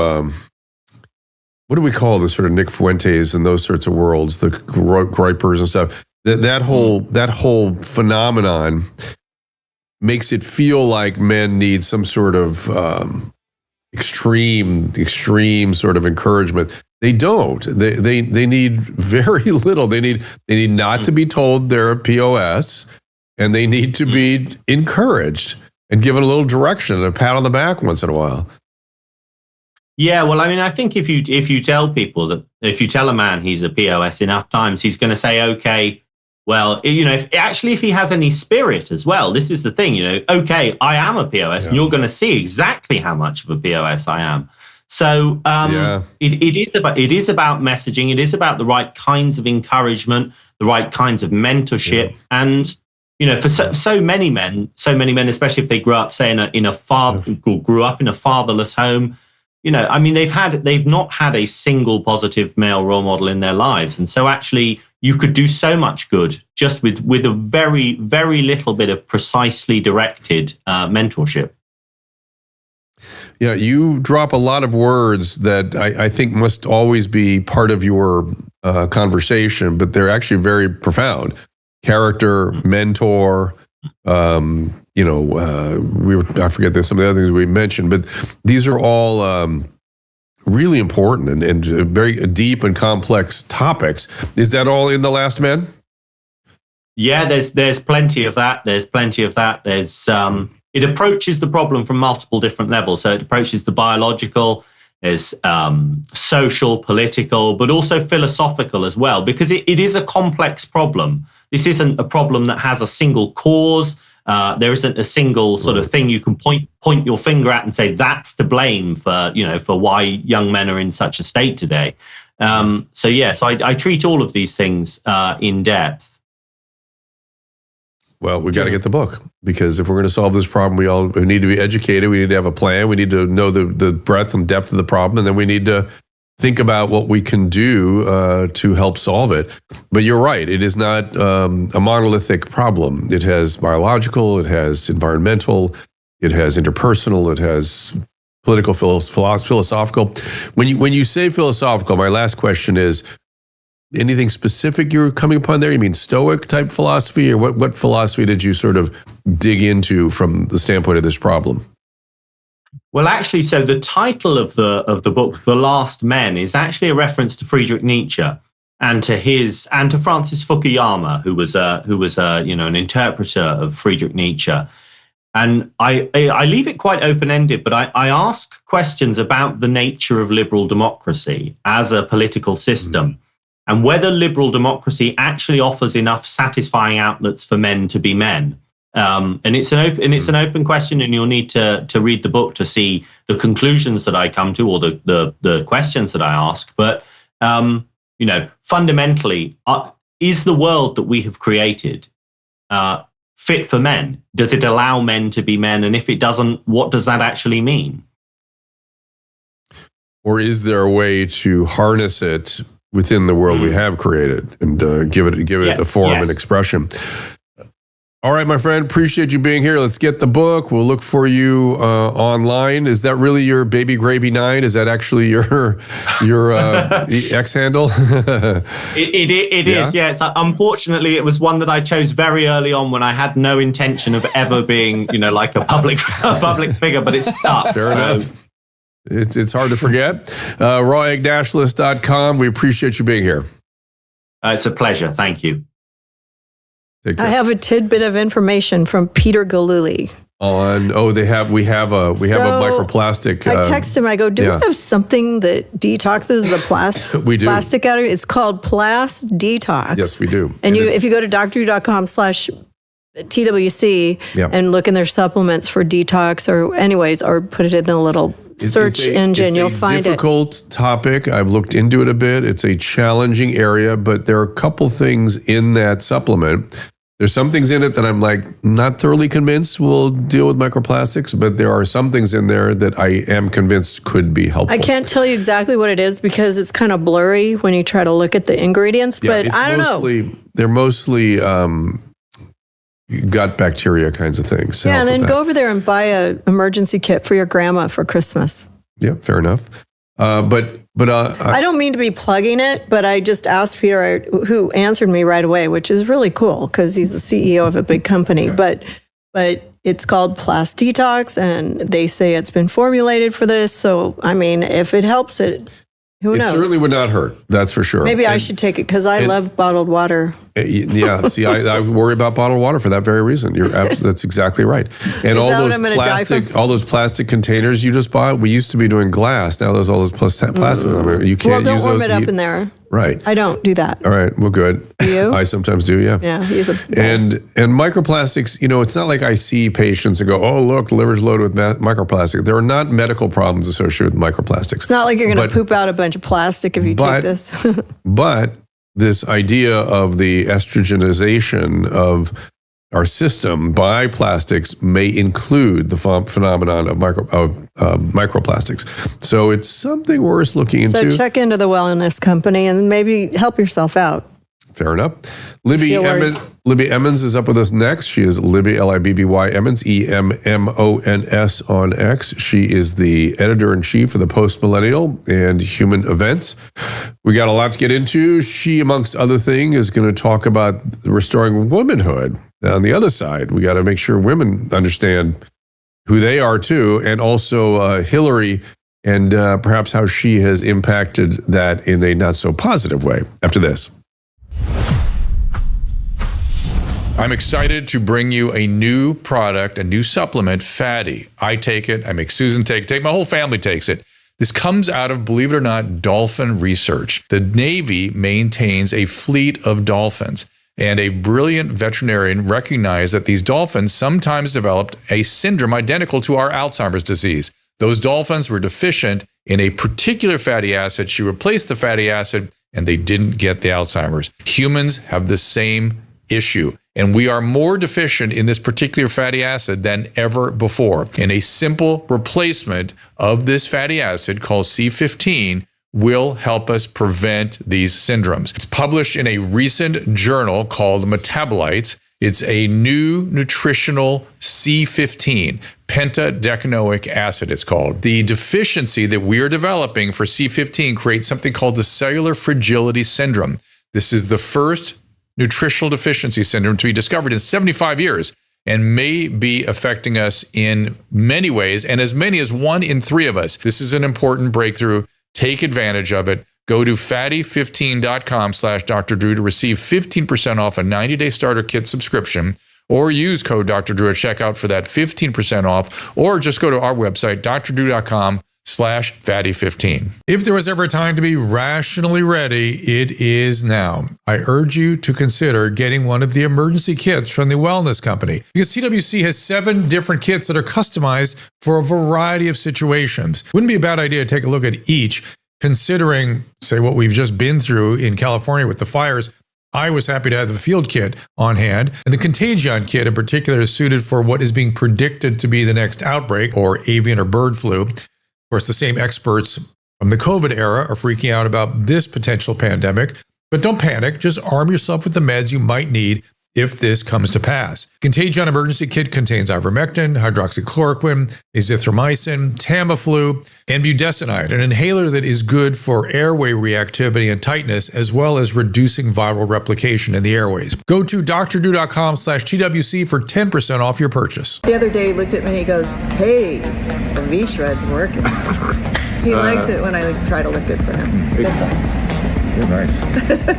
what do we call the sort of Nick Fuentes and those sorts of worlds, the Groypers and stuff. That whole phenomenon makes it feel like men need some sort of extreme sort of encouragement. They don't. They need very little. They need not to be told they're a POS, and they need to be encouraged and given a little direction and a pat on the back once in a while. Yeah, well, I mean, I think if you tell people that, if you tell a man he's a POS enough times, he's going to say, okay, well, if he has any spirit as well, this is the thing, okay, I am a POS, and you're going to see exactly how much of a POS I am. So it is about messaging. It is about the right kinds of encouragement, the right kinds of mentorship, and for so many men, especially if they grew up, say, grew up in a fatherless home. They've not had a single positive male role model in their lives. And so actually you could do so much good just with a very, very little bit of precisely directed mentorship. Yeah, you drop a lot of words that I think must always be part of your conversation, but they're actually very profound. Character, mentor, I forget there's some of the other things we mentioned, but these are all really important and very deep and complex topics. Is that all in The Last Men? Yeah, there's plenty of that. There's it approaches the problem from multiple different levels. So it approaches the biological, there's social, political, but also philosophical as well, because it is a complex problem. This isn't a problem that has a single cause. There isn't a single sort of thing you can point your finger at and say that's to blame for why young men are in such a state today. So I treat all of these things in depth. Well, we've got to get the book, because if we're going to solve this problem, we need to be educated. We need to have a plan. We need to know the breadth and depth of the problem, and then we need to think about what we can do to help solve it. But you're right. It is not a monolithic problem. It has biological, it has environmental, it has interpersonal, it has political, philosophical. When you say philosophical, my last question is, anything specific you're coming upon there? You mean Stoic type philosophy, or what philosophy did you sort of dig into from the standpoint of this problem? Well, actually, so the title of the book, The Last Men, is actually a reference to Friedrich Nietzsche and to Francis Fukuyama, who was an interpreter of Friedrich Nietzsche. And I leave it quite open-ended, but I ask questions about the nature of liberal democracy as a political system. And whether liberal democracy actually offers enough satisfying outlets for men to be men. And it's an open question, and you'll need to read the book to see the conclusions that I come to, or the questions that I ask. But fundamentally, is the world that we have created fit for men? Does it allow men to be men? And if it doesn't, what does that actually mean? Or is there a way to harness it within the world we have created and give it a form and expression? All right, my friend, appreciate you being here. Let's get the book. We'll look for you online. Is that really your Baby Gravy 9? Is that actually your X handle? It is, yeah. Unfortunately, it was one that I chose very early on when I had no intention of ever being, like a public figure, but it's stuck. Fair enough. It's hard to forget. Egg Nationalist.com. We appreciate you being here. It's a pleasure. Thank you. I have a tidbit of information from Peter Galuli. We have a microplastic. I text him. I go, do we have something that detoxes the we do. plastic out of it? It's called Plas Detox. Yes, we do. And if you go to DrU.com/TWC and look in their supplements for detox, or put it in the little search engine, you'll find it. It's a difficult topic. I've looked into it a bit. It's a challenging area, but there are a couple things in that supplement. There's some things in it that I'm not thoroughly convinced will deal with microplastics, but there are some things in there that I am convinced could be helpful. I can't tell you exactly what it is because it's kind of blurry when you try to look at the ingredients, but I don't know. They're mostly gut bacteria kinds of things. Yeah, and then go over there and buy an emergency kit for your grandma for Christmas. Yeah, fair enough. But I don't mean to be plugging it, but I just asked Peter, who answered me right away, which is really cool because he's the CEO of a big company. But It's called Plast Detox, and they say it's been formulated for this. So, I mean, if it helps it, who knows? It certainly would not hurt. That's for sure. Maybe I should take it because I love bottled water. Yeah. See, I worry about bottled water for that very reason. That's exactly right. And all those plastic containers you just bought, we used to be doing glass. Now there's all those plastic. You can't Well, don't use warm those. it up in there. Right. I don't do that. All right. Well, good. Do you? I sometimes do. Yeah. Yeah. And microplastics, it's not like I see patients and go, oh, look, the liver's loaded with microplastic. There are not medical problems associated with microplastics. It's not like you're going to poop out a bunch of plastic if you take this. But this idea of the estrogenization of our system by plastics may include the phenomenon of microplastics. So it's something worth looking into. So check into the wellness company and maybe help yourself out. Fair enough. Libby Emmons is up with us next. She is Libby, Libby Emmons, Emmons on X. She is the editor-in-chief of the Post-Millennial and Human Events. We got a lot to get into. She, amongst other things, is going to talk about restoring womanhood. On the other side, we got to make sure women understand who they are too, and also Hillary and perhaps how she has impacted that in a not so positive way. After this. I'm excited to bring you a new product, a new supplement, Fatty. I take it. I make Susan take it. My whole family takes it. This comes out of, believe it or not, dolphin research. The Navy maintains a fleet of dolphins, and a brilliant veterinarian recognized that these dolphins sometimes developed a syndrome identical to our Alzheimer's disease. Those dolphins were deficient in a particular fatty acid. She replaced the fatty acid, and they didn't get the Alzheimer's. Humans have the same issue, and we are more deficient in this particular fatty acid than ever before. And a simple replacement of this fatty acid called C15 will help us prevent these syndromes. It's published in a recent journal called Metabolites. It's a new nutritional C15, pentadecanoic acid, it's called. The deficiency that we are developing for C15 creates something called the cellular fragility syndrome. This is the first nutritional deficiency syndrome to be discovered in 75 years and may be affecting us in many ways, and as many as 1 in 3 of us. This is an important breakthrough. Take advantage of it. Go to fatty15.com/Dr. Drew to receive 15% off a 90-day starter kit subscription, or use code Dr. Drew at checkout for that 15% off, or just go to our website, drdrew.com/fatty15. If there was ever a time to be rationally ready, it is now. I urge you to consider getting one of the emergency kits from the Wellness Company, because TWC has 7 different kits that are customized for a variety of situations. Wouldn't be a bad idea to take a look at each, considering, say, what we've just been through in California with the fires. I was happy to have the field kit on hand, and the Contagion kit in particular is suited for what is being predicted to be the next outbreak, or avian or bird flu. Of course, the same experts from the COVID era are freaking out about this potential pandemic, but don't panic. Just arm yourself with the meds you might need if this comes to pass. Contagion Emergency Kit contains ivermectin, hydroxychloroquine, azithromycin, Tamiflu, and budesonide, an inhaler that is good for airway reactivity and tightness, as well as reducing viral replication in the airways. Go to drdrew.com/TWC for 10% off your purchase. The other day he looked at me and he goes, hey, the V-Shred's working. He likes it when I try to look good for him. You're nice.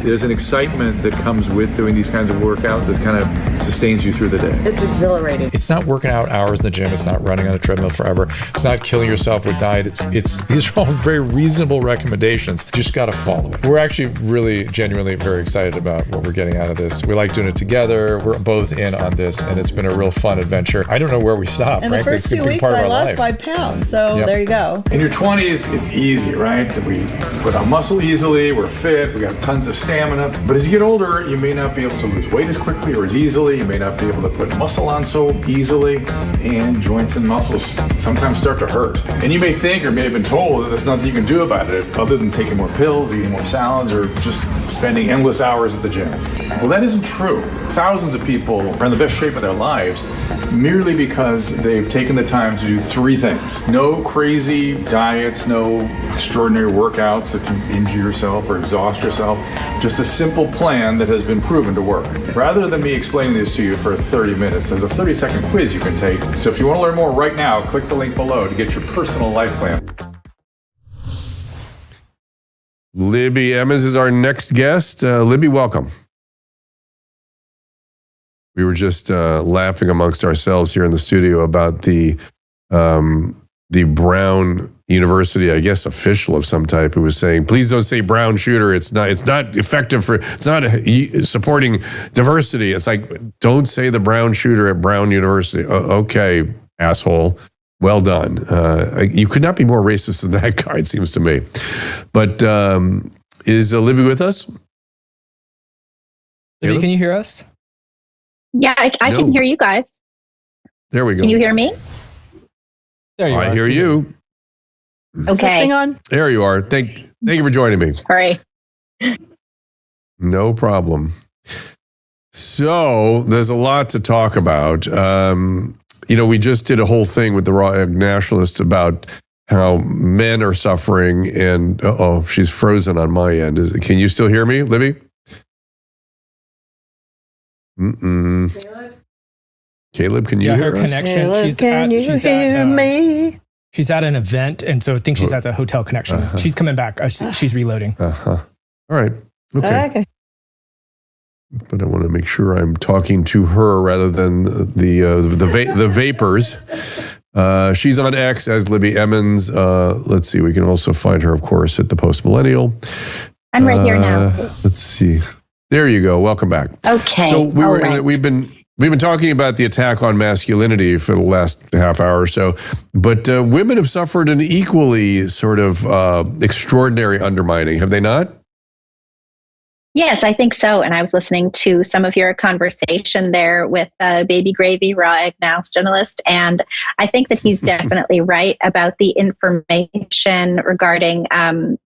There's an excitement that comes with doing these kinds of workout that kind of sustains you through the day. It's exhilarating. It's not working out hours in the gym. It's not running on a treadmill forever. It's not killing yourself with diet. These are all very reasonable recommendations. You just got to follow it. We're actually really genuinely very excited about what we're getting out of this. We like doing it together. We're both in on this, and it's been a real fun adventure. I don't know where we stop. In the first 2 weeks, I lost 5 pounds. So There you go. In your 20s, it's easy, right? We put on muscle easily. We're fit. We got tons of stamina. But as you get older, you may not be able to lose weight as quickly or as easily. You may not be able to put muscle on so easily. And joints and muscles sometimes start to hurt. And you may think or may have been told that there's nothing you can do about it other than taking more pills, eating more salads, or just spending endless hours at the gym. Well, that isn't true. Thousands of people are in the best shape of their lives merely because they've taken the time to do 3 things. No crazy diets, no extraordinary workouts that can injure yourself or exhaust yourself. Just a simple plan that has been proven to work. Rather than me explaining this to you for 30 minutes, there's a 30-second quiz you can take. So if you want to learn more right now, click the link below to get your personal life plan. Libby Emmons is our next guest. Libby, welcome. We were just laughing amongst ourselves here in the studio about the Brown University, I guess, official of some type, who was saying, "Please don't say brown shooter. It's not effective for. It's not supporting diversity." It's like, don't say the brown shooter at Brown University. Okay, asshole. Well done. You could not be more racist than that guy, it seems to me. But is Libby with us? Libby, can you hear us? Yeah, I can hear you guys. There we go. Can you hear me? There you are. I hear you. Is this Okay. thing on? There you are. Thank you for joining me. Sorry. No problem. So there's a lot to talk about. We just did a whole thing with the Egg Nationalist about how men are suffering, and she's frozen on my end. Can you still hear me, Libby? Caleb, can you hear her us? connection. Caleb, can you hear me? She's at an event, and so I think she's at the hotel connection. She's coming back. She's reloading. All right. Okay. But I want to make sure I'm talking to her rather than the vapors. She's on X as Libby Emmons. Let's see. We can also find her, of course, at the Post Millennial. I'm right here now. Let's see. There you go. Welcome back. Okay. So right. we've been talking about the attack on masculinity for the last half hour or so, but women have suffered an equally sort of extraordinary undermining, have they not? Yes, I think so. And I was listening to some of your conversation there with Baby Gravy, Raw Egg Nationalist. And I think that he's definitely right about the information regarding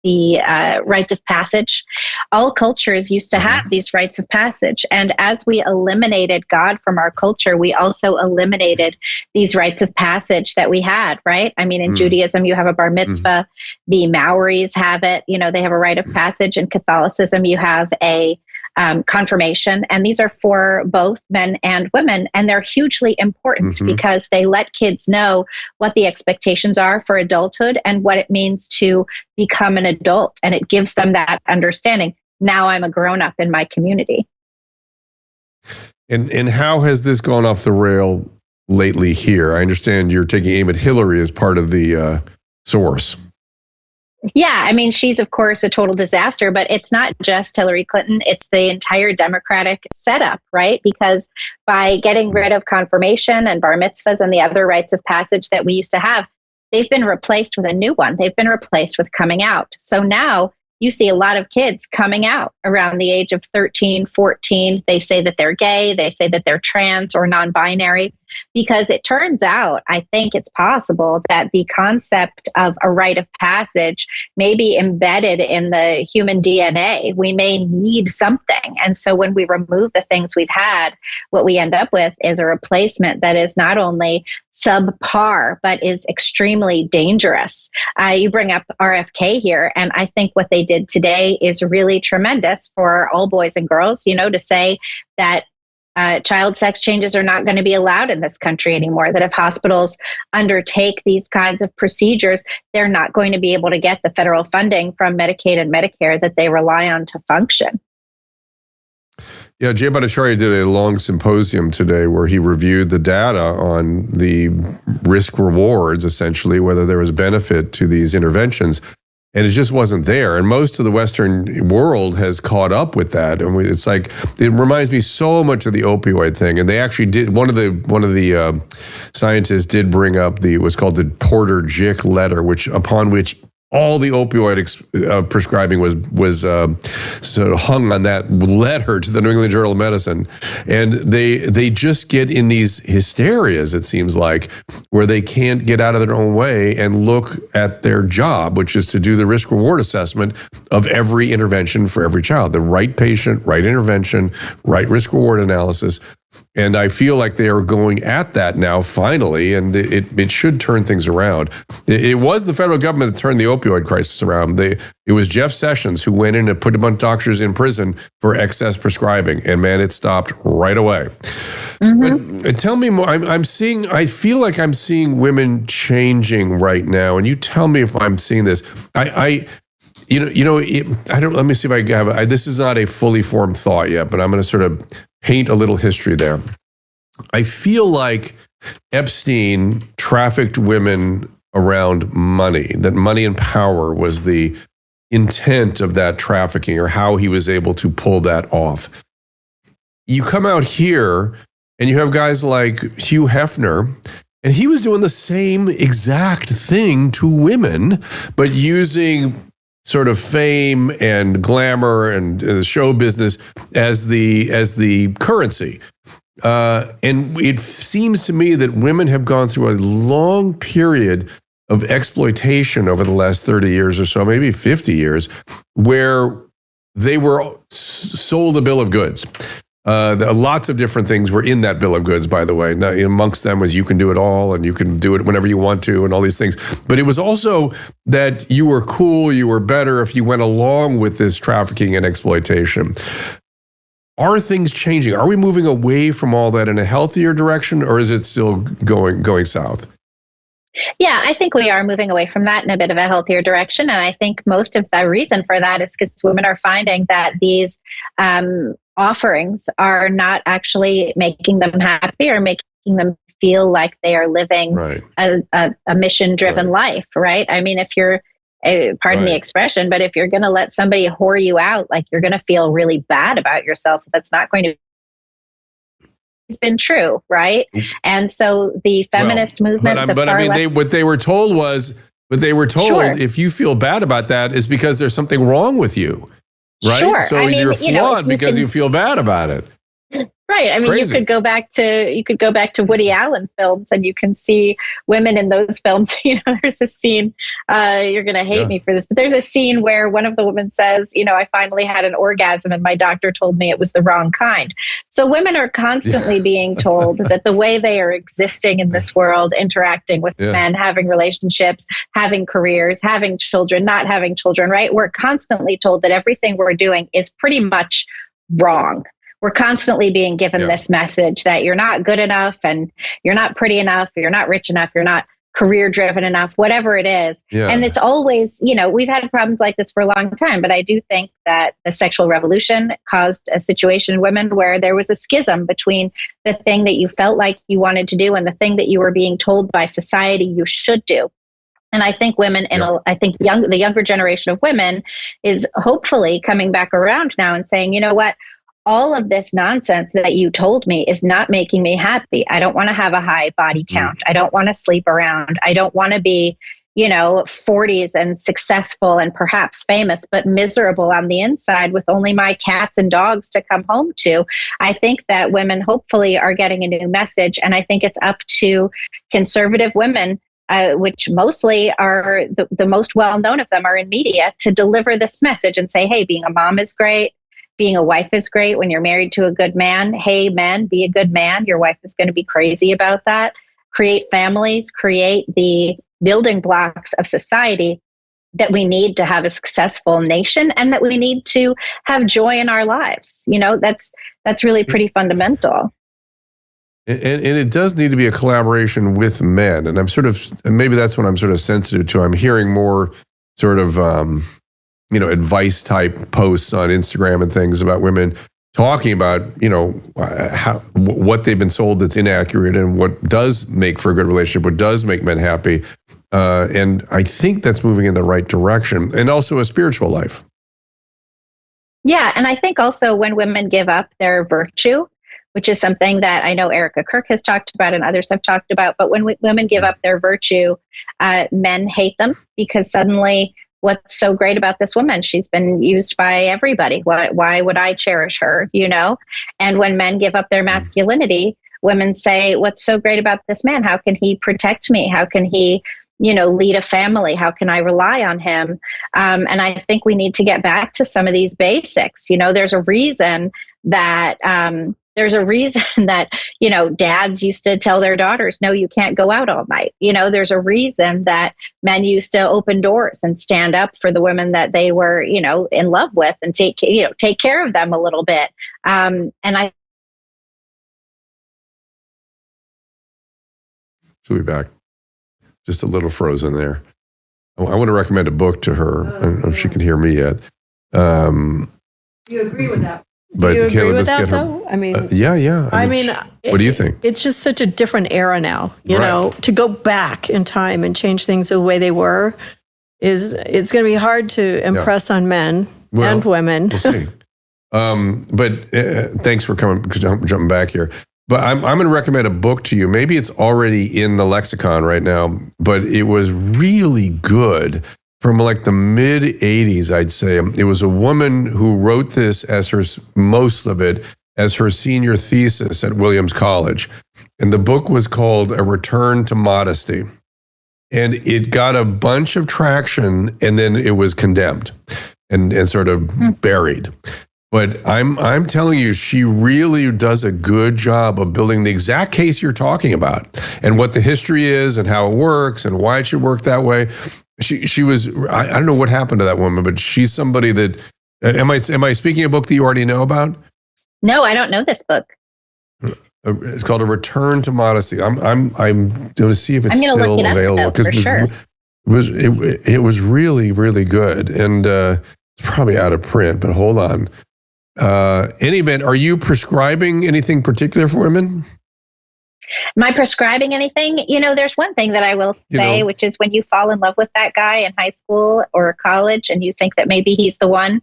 the rites of passage. All cultures used to have these rites of passage. And as we eliminated God from our culture, we also eliminated these rites of passage that we had, right? I mean, in Judaism, you have a bar mitzvah. The Maoris have it. They have a rite of passage. In Catholicism, you have a confirmation. And these are for both men and women. And they're hugely important because they let kids know what the expectations are for adulthood and what it means to become an adult. And it gives them that understanding. Now I'm a grown-up in my community. And how has this gone off the rail lately here? I understand you're taking aim at Hillary as part of the source. Yeah, I mean, she's, of course, a total disaster, but it's not just Hillary Clinton. It's the entire Democratic setup, right? Because by getting rid of confirmation and bar mitzvahs and the other rites of passage that we used to have, they've been replaced with a new one. They've been replaced with coming out. So now you see a lot of kids coming out around the age of 13, 14. They say that they're gay. They say that they're trans or non-binary, because it turns out, I think it's possible that the concept of a rite of passage may be embedded in the human DNA. We may need something. And so when we remove the things we've had, what we end up with is a replacement that is not only subpar, but is extremely dangerous. You bring up RFK here, and I think what they did today is really tremendous for all boys and girls, to say that child sex changes are not going to be allowed in this country anymore, that if hospitals undertake these kinds of procedures, they're not going to be able to get the federal funding from Medicaid and Medicare that they rely on to function. Yeah, Jay Bhattacharya did a long symposium today where he reviewed the data on the risk rewards, essentially, whether there was benefit to these interventions. And it just wasn't there. And most of the Western world has caught up with that. And it's like, it reminds me so much of the opioid thing. And they actually did, one of the scientists did bring up what's called the Porter-Jick letter, upon which all the opioid prescribing was sort of hung on that letter to the New England Journal of Medicine. And they just get in these hysterias, it seems like, where they can't get out of their own way and look at their job, which is to do the risk-reward assessment of every intervention for every child. The right patient, right intervention, right risk-reward analysis. And I feel like they are going at that now, finally, and it should turn things around. It was the federal government that turned the opioid crisis around. It was Jeff Sessions who went in and put a bunch of doctors in prison for excess prescribing, and man, it stopped right away. But tell me more. I feel like I'm seeing women changing right now, and you tell me if I'm seeing this. I don't. Let me see if I have. This is not a fully formed thought yet, but I'm going to sort of paint a little history there. I feel like Epstein trafficked women around money. That money and power was the intent of that trafficking, or how he was able to pull that off. You come out here, and you have guys like Hugh Hefner, and he was doing the same exact thing to women, but using sort of fame and glamour and show business as the currency. And it seems to me that women have gone through a long period of exploitation over the last 30 years or so, maybe 50 years, where they were sold a bill of goods. Lots of different things were in that bill of goods, by the way. Now, amongst them was you can do it all, and you can do it whenever you want to, and all these things. But it was also that you were cool, you were better if you went along with this trafficking and exploitation. Are things changing? Are we moving away from all that in a healthier direction, or is it still going south? Yeah, I think we are moving away from that in a bit of a healthier direction. And I think most of the reason for that is because women are finding that these offerings are not actually making them happy or making them feel like they are living a mission-driven life, right? I mean, if you're, pardon the expression, but if you're going to let somebody whore you out, like, you're going to feel really bad about yourself. That's not going to it's been true, right? And so the feminist movement, what they were told was, if you feel bad about that, is because there's something wrong with you, right? Sure. So you're flawed because you feel bad about it. Right. I mean, you could go back to Woody Allen films, and you can see women in those films. There's a scene, you're going to hate me for this, but there's a scene where one of the women says, I finally had an orgasm and my doctor told me it was the wrong kind. So women are constantly being told that the way they are existing in this world, interacting with men, having relationships, having careers, having children, not having children, right? We're constantly told that everything we're doing is pretty much wrong. We're constantly being given this message that you're not good enough, and you're not pretty enough, you're not rich enough, you're not career driven enough, whatever it is. And it's always, we've had problems like this for a long time, but I do think that the sexual revolution caused a situation in women where there was a schism between the thing that you felt like you wanted to do and the thing that you were being told by society you should do. And I think women, the younger generation of women is hopefully coming back around now and saying, you know what? All of this nonsense that you told me is not making me happy. I don't want to have a high body count. I don't want to sleep around. I don't want to be, 40s and successful and perhaps famous, but miserable on the inside with only my cats and dogs to come home to. I think that women hopefully are getting a new message. And I think it's up to conservative women, which mostly are the most well-known of them are in media, to deliver this message and say, hey, being a mom is great. Being a wife is great when you're married to a good man. Hey, men, be a good man. Your wife is going to be crazy about that. Create families, create the building blocks of society that we need to have a successful nation, and that we need to have joy in our lives. That's really pretty fundamental. And it does need to be a collaboration with men. And maybe that's what I'm sort of sensitive to. I'm hearing more sort of, advice type posts on Instagram and things about women talking about, what they've been sold that's inaccurate and what does make for a good relationship, what does make men happy. And I think that's moving in the right direction, and also a spiritual life. Yeah. And I think also when women give up their virtue, which is something that I know Erica Kirk has talked about and others have talked about, but when women give up their virtue, men hate them, because suddenly, what's so great about this woman? She's been used by everybody. Why would I cherish her? And when men give up their masculinity, women say, what's so great about this man? How can he protect me? How can he, lead a family? How can I rely on him? And I think we need to get back to some of these basics. There's a reason that There's a reason that, dads used to tell their daughters, no, you can't go out all night. There's a reason that men used to open doors and stand up for the women that they were, in love with, and take care of them a little bit. And I. She'll be back. Just a little frozen there. I want to recommend a book to her. I don't know if she can hear me yet. You agree with that? But do you agree with that, her, though? I mean, yeah. What do you think? It's just such a different era now. Right. To go back in time and change things the way they were it's going to be hard to impress on men and women. We'll see. But thanks for jumping back here. But I'm going to recommend a book to you. Maybe it's already in the lexicon right now, but it was really good. From like the mid 80s, I'd say. It was a woman who wrote this as most of it as her senior thesis at Williams College. And the book was called A Return to Modesty. And it got a bunch of traction, and then it was condemned and sort of buried. But I'm telling you, she really does a good job of building the exact case you're talking about, and what the history is and how it works and why it should work that way. She was, I don't know what happened to that woman, but she's somebody that, am I speaking a book that you already know about? No, I don't know this book. It's called A Return to Modesty. I'm going to see if it's still available, because it was really, really good. And it's probably out of print, but hold on. In any event, are you prescribing anything particular for women? Am I prescribing anything? There's one thing that I will say, which is when you fall in love with that guy in high school or college and you think that maybe he's the one,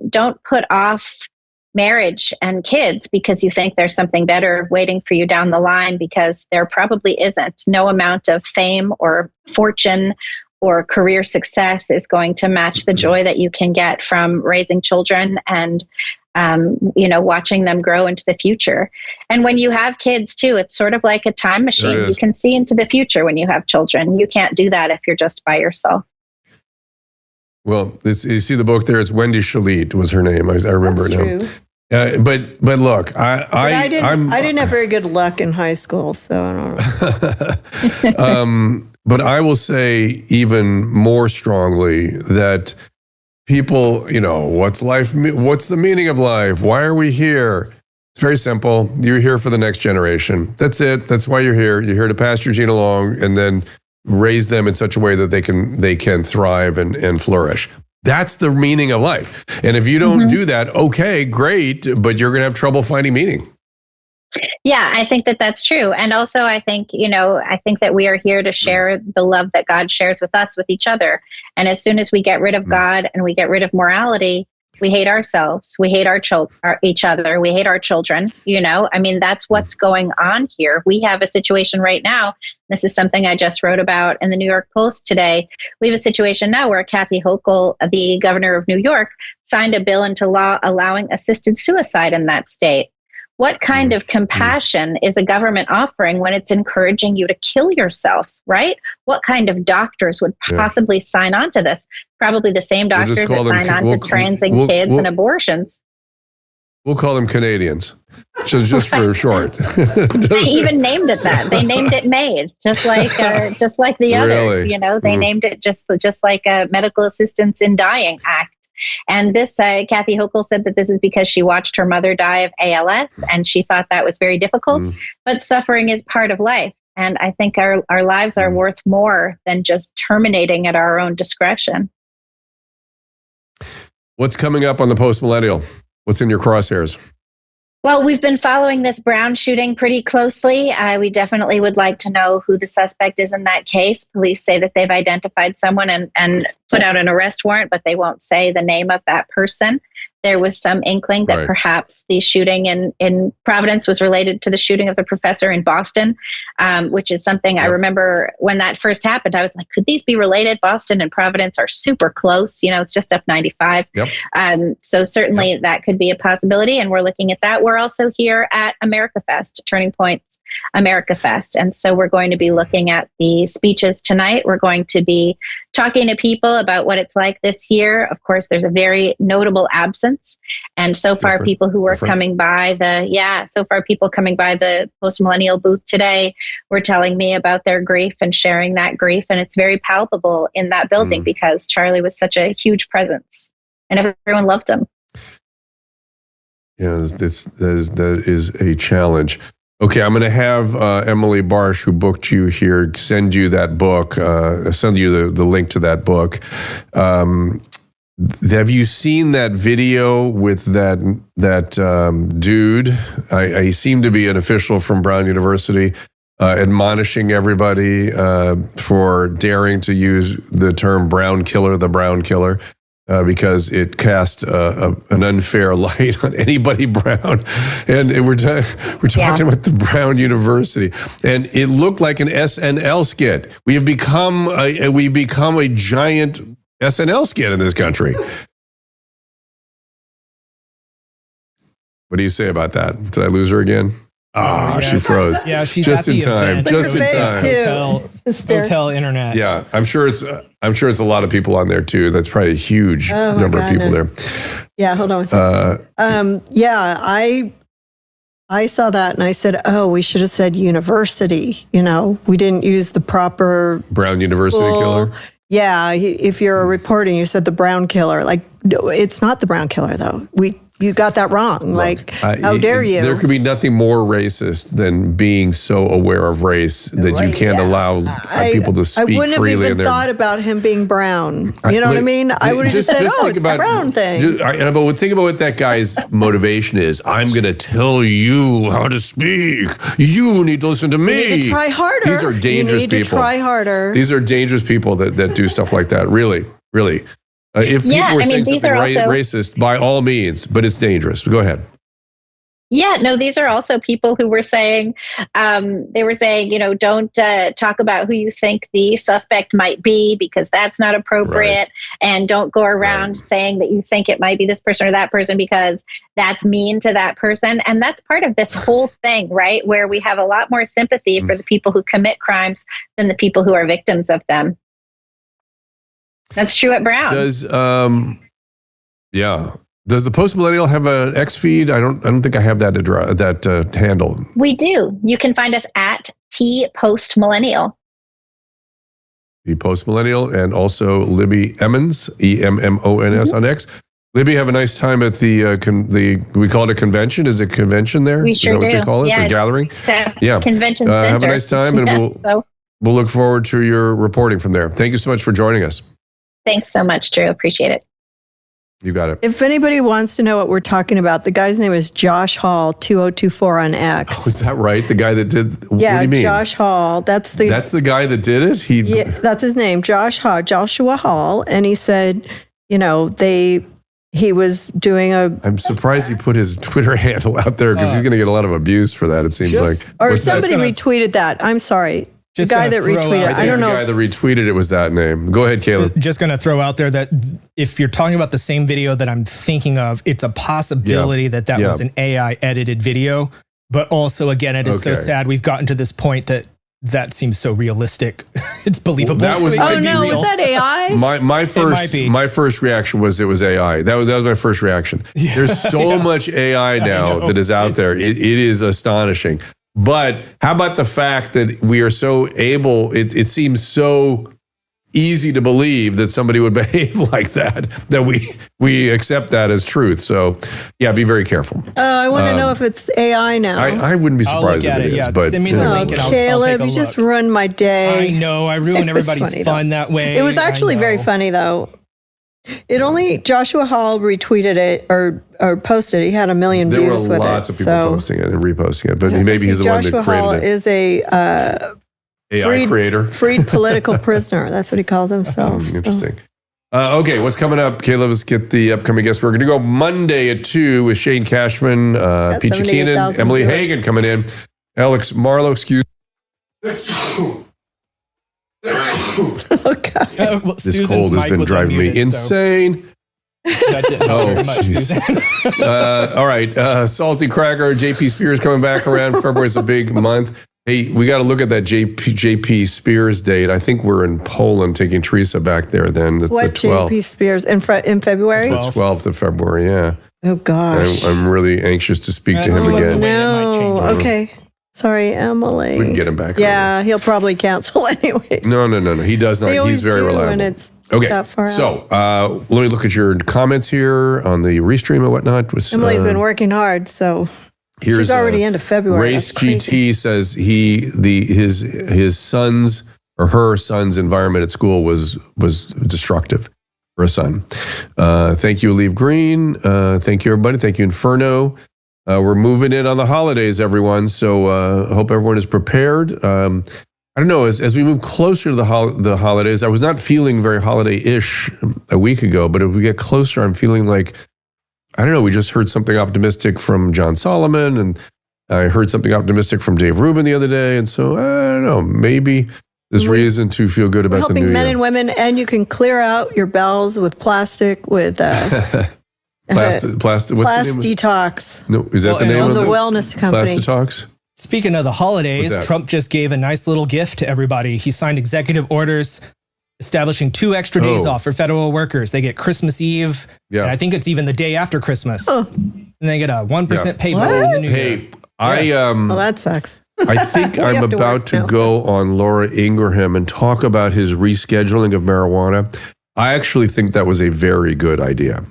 don't put off marriage and kids because you think there's something better waiting for you down the line, because there probably isn't. No amount of fame or fortune or career success is going to match the joy that you can get from raising children and watching them grow into the future. And when you have kids too, it's sort of like a time machine. You can see into the future when you have children. You can't do that if you're just by yourself. Well, you see the book there. It's Wendy Shalit was her name. I remember it now. But look, I didn't have very good luck in high school, so I don't know. But I will say even more strongly that people, what's life? What's the meaning of life? Why are we here? It's very simple. You're here for the next generation. That's it. That's why you're here. You're here to pass your gene along and then raise them in such a way that they can thrive and flourish. That's the meaning of life. And if you don't do that, okay, great, but you're going to have trouble finding meaning. Yeah, I think that that's true. And also, I think that we are here to share the love that God shares with us, with each other. And as soon as we get rid of God and we get rid of morality, we hate ourselves. We hate each other. We hate our children. That's what's going on here. We have a situation right now. This is something I just wrote about in the New York Post today. We have a situation now where Kathy Hochul, the governor of New York, signed a bill into law allowing assisted suicide in that state. What kind of compassion is the government offering when it's encouraging you to kill yourself, right? What kind of doctors would possibly sign on to this? Probably the same doctors that sign on to transing kids and abortions. We'll call them Canadians, just for short. They even named it that. They named it MAID, just like the other. They named it just like a Medical Assistance in Dying Act. And this, Kathy Hochul said that this is because she watched her mother die of ALS and she thought that was very difficult. But suffering is part of life. And I think our lives are worth more than just terminating at our own discretion. What's coming up on the Post-Millennial? What's in your crosshairs? Well, we've been following this Brown shooting pretty closely. We definitely would like to know who the suspect is in that case. Police say that they've identified someone and put out an arrest warrant, but they won't say the name of that person. There was some inkling that perhaps the shooting in Providence was related to the shooting of the professor in Boston, which is something I remember when that first happened. I was like, could these be related? Boston and Providence are super close. It's just up 95. So certainly that could be a possibility. And we're looking at that. We're also here at America Fest, Turning Point's America Fest. And so we're going to be looking at the speeches tonight. We're going to be talking to people about what it's like this year, of course, there's a very notable absence. And so far, people who were coming by people coming by the post-millennial booth today were telling me about their grief and sharing that grief. And it's very palpable in that building because Charlie was such a huge presence and everyone loved him. Yeah, that is a challenge. Okay, I'm going to have Emily Barsh, who booked you here, send you that book, send you the link to that book. Have you seen that video with that dude? I seem to be an official from Brown University, admonishing everybody for daring to use the term brown killer, the brown killer. Because it cast an unfair light on anybody brown, and we're talking about the Brown University, and it looked like an SNL skit. We have become a giant SNL skit in this country. What do you say about that? Did I lose her again? She froze. Yeah, she's just at in the time. event. Just in time. Hotel internet. Yeah, I'm sure it's a lot of people on there too. That's probably a huge number of people there. Yeah, hold on a second. I saw that and I said, we should have said university. We didn't use the proper Brown University killer. Yeah, if you're reporting, you said the brown killer. Like, it's not the brown killer though. You got that wrong. Look, how dare you? There could be nothing more racist than being so aware of race that you can't allow people to speak freely. I wouldn't have even thought about him being brown. You know what I mean? I would have just said, it's the brown thing. But think about what that guy's motivation is. I'm going to tell you how to speak. You need to listen to me. You need to try harder. These are dangerous people. You need to try harder. These are dangerous people that do stuff like that. Really, really. If people were saying something racist, by all means, but it's dangerous. Go ahead. Yeah, no, these are also people who were saying, don't talk about who you think the suspect might be because that's not appropriate. Right. And don't go around saying that you think it might be this person or that person because that's mean to that person. And that's part of this whole thing, right? Where we have a lot more sympathy for the people who commit crimes than the people who are victims of them. That's true at Brown. Does the Post Millennial have an X feed? I don't think I have that handle. We do. You can find us at T Post Millennial. The Post Millennial, and also Libby Emmons, EMMONS on X. Libby, have a nice time at the we call it a convention. Is it a convention there? We sure do. Is that what they call it? Yeah, a gathering? Convention center. Have a nice time, and we'll look forward to your reporting from there. Thank you so much for joining us. Thanks so much, Drew. Appreciate it. You got it. If anybody wants to know what we're talking about, the guy's name is Josh Hall, 2024 on X. Oh, is that right? The guy that did? What do you mean? Josh Hall. That's the guy that did it? That's his name, Joshua Hall. And he said, he was doing I'm surprised he put his Twitter handle out there because he's going to get a lot of abuse for that, it seems like. Or somebody retweeted that. I'm sorry. The guy that retweeted it. I don't know. The guy that retweeted it was that name. Go ahead, Caleb. Just going to throw out there that if you're talking about the same video that I'm thinking of, it's a possibility that was an AI edited video. But also, again, it is so sad we've gotten to this point that seems so realistic. It's believable. Was that AI? My first reaction was it was AI. That was my first reaction. Yeah. There's so much AI now that is out there. It is astonishing. But how about the fact that we are so able, it seems so easy to believe that somebody would behave like that we accept that as truth. So, be very careful. I want to know if it's AI now. I wouldn't be surprised if it is. But send me the link and Caleb, I'll you just ruined my day. I know. I ruined everybody's fun that way. It was actually very funny, though. Joshua Hall retweeted it or posted it. He had 1 million views with it. There were lots of people posting it and reposting it, but maybe he's the one that created it. Joshua Hall is a AI creator. Freed political prisoner. That's what he calls himself. Interesting. Okay, what's coming up? Caleb, let's get the upcoming guests. We're going to go Monday at 2 with Shane Cashman, Peachy Keenan, Emily Hagan coming in, Alex Marlowe, excuse me. Oh, God. This cold has been driving me insane. That didn't help very much, Susan. All right. Salty Cracker, JP Spears coming back around. February's a big month. Hey, we got to look at that JP Spears date. I think we're in Poland taking Teresa back there then. It's what, the 12th. JP Spears? In February? The 12th of February, yeah. Oh, gosh. I'm really anxious to speak to him again. No, okay. Sorry, Emily. We can get him back. Yeah, he'll probably cancel anyways. No. He does not. He's very reliable. When it's okay, that far so let me look at your comments here on the restream and whatnot. Emily's been working hard, so she's already into February. Race GT says his son's or her son's environment at school was destructive for a son. Thank you, Leave Green. Thank you, everybody. Thank you, Inferno. We're moving in on the holidays, everyone. So I hope everyone is prepared. I don't know, as we move closer to the holidays, I was not feeling very holiday-ish a week ago, but if we get closer, I'm feeling like, I don't know, we just heard something optimistic from John Solomon, and I heard something optimistic from Dave Rubin the other day, and so, I don't know, maybe there's reason to feel good about the new year. Helping men and women, and you can clear out your bells with plastic, with... Plastic. What's the name? Detox. No, is that the name of the wellness company? Plastitox? Speaking of the holidays, Trump just gave a nice little gift to everybody. He signed executive orders establishing 2 extra days off for federal workers. They get Christmas Eve, and I think it's even the day after Christmas. And they get a 1% pay in the new year. Well, that sucks. I think I'm about to go on Laura Ingraham and talk about his rescheduling of marijuana. I actually think that was a very good idea.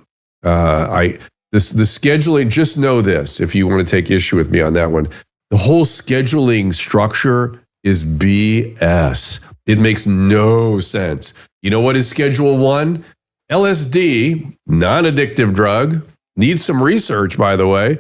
The scheduling, just know this, if you want to take issue with me on that one, the whole scheduling structure is BS. It makes no sense. You know what is Schedule 1? LSD, non-addictive drug, needs some research, by the way,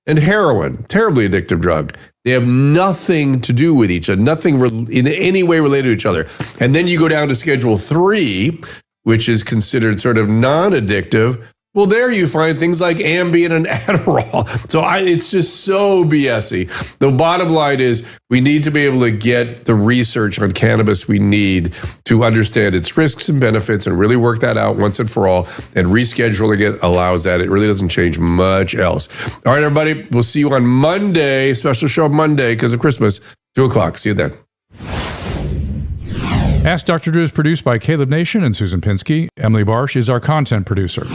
and heroin, terribly addictive drug. They have nothing to do with each other, nothing in any way related to each other. And then you go down to Schedule 3, which is considered sort of non-addictive. Well, there you find things like Ambien and Adderall. So it's just so BS-y. The bottom line is we need to be able to get the research on cannabis we need to understand its risks and benefits and really work that out once and for all. And rescheduling it allows that. It really doesn't change much else. All right, everybody. We'll see you on Monday. Special show Monday because of Christmas. 2 o'clock. See you then. Ask Dr. Drew is produced by Caleb Nation and Susan Pinsky. Emily Barsh is our content producer.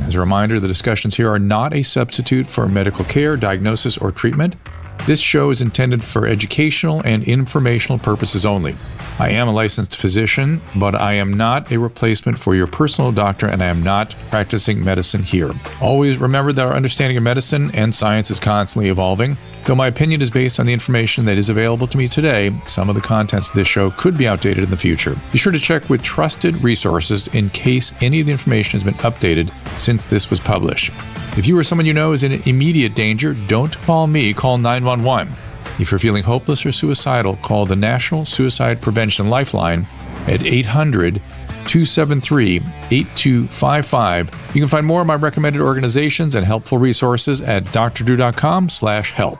As a reminder, the discussions here are not a substitute for medical care, diagnosis, or treatment. This show is intended for educational and informational purposes only. I am a licensed physician, but I am not a replacement for your personal doctor, and I am not practicing medicine here. Always remember that our understanding of medicine and science is constantly evolving. Though my opinion is based on the information that is available to me today, some of the contents of this show could be outdated in the future. Be sure to check with trusted resources in case any of the information has been updated since this was published. If you or someone you know is in immediate danger, don't call me, call 911. If you're feeling hopeless or suicidal, call the National Suicide Prevention Lifeline at 800-273-8255. You can find more of my recommended organizations and helpful resources at drdrew.com/help.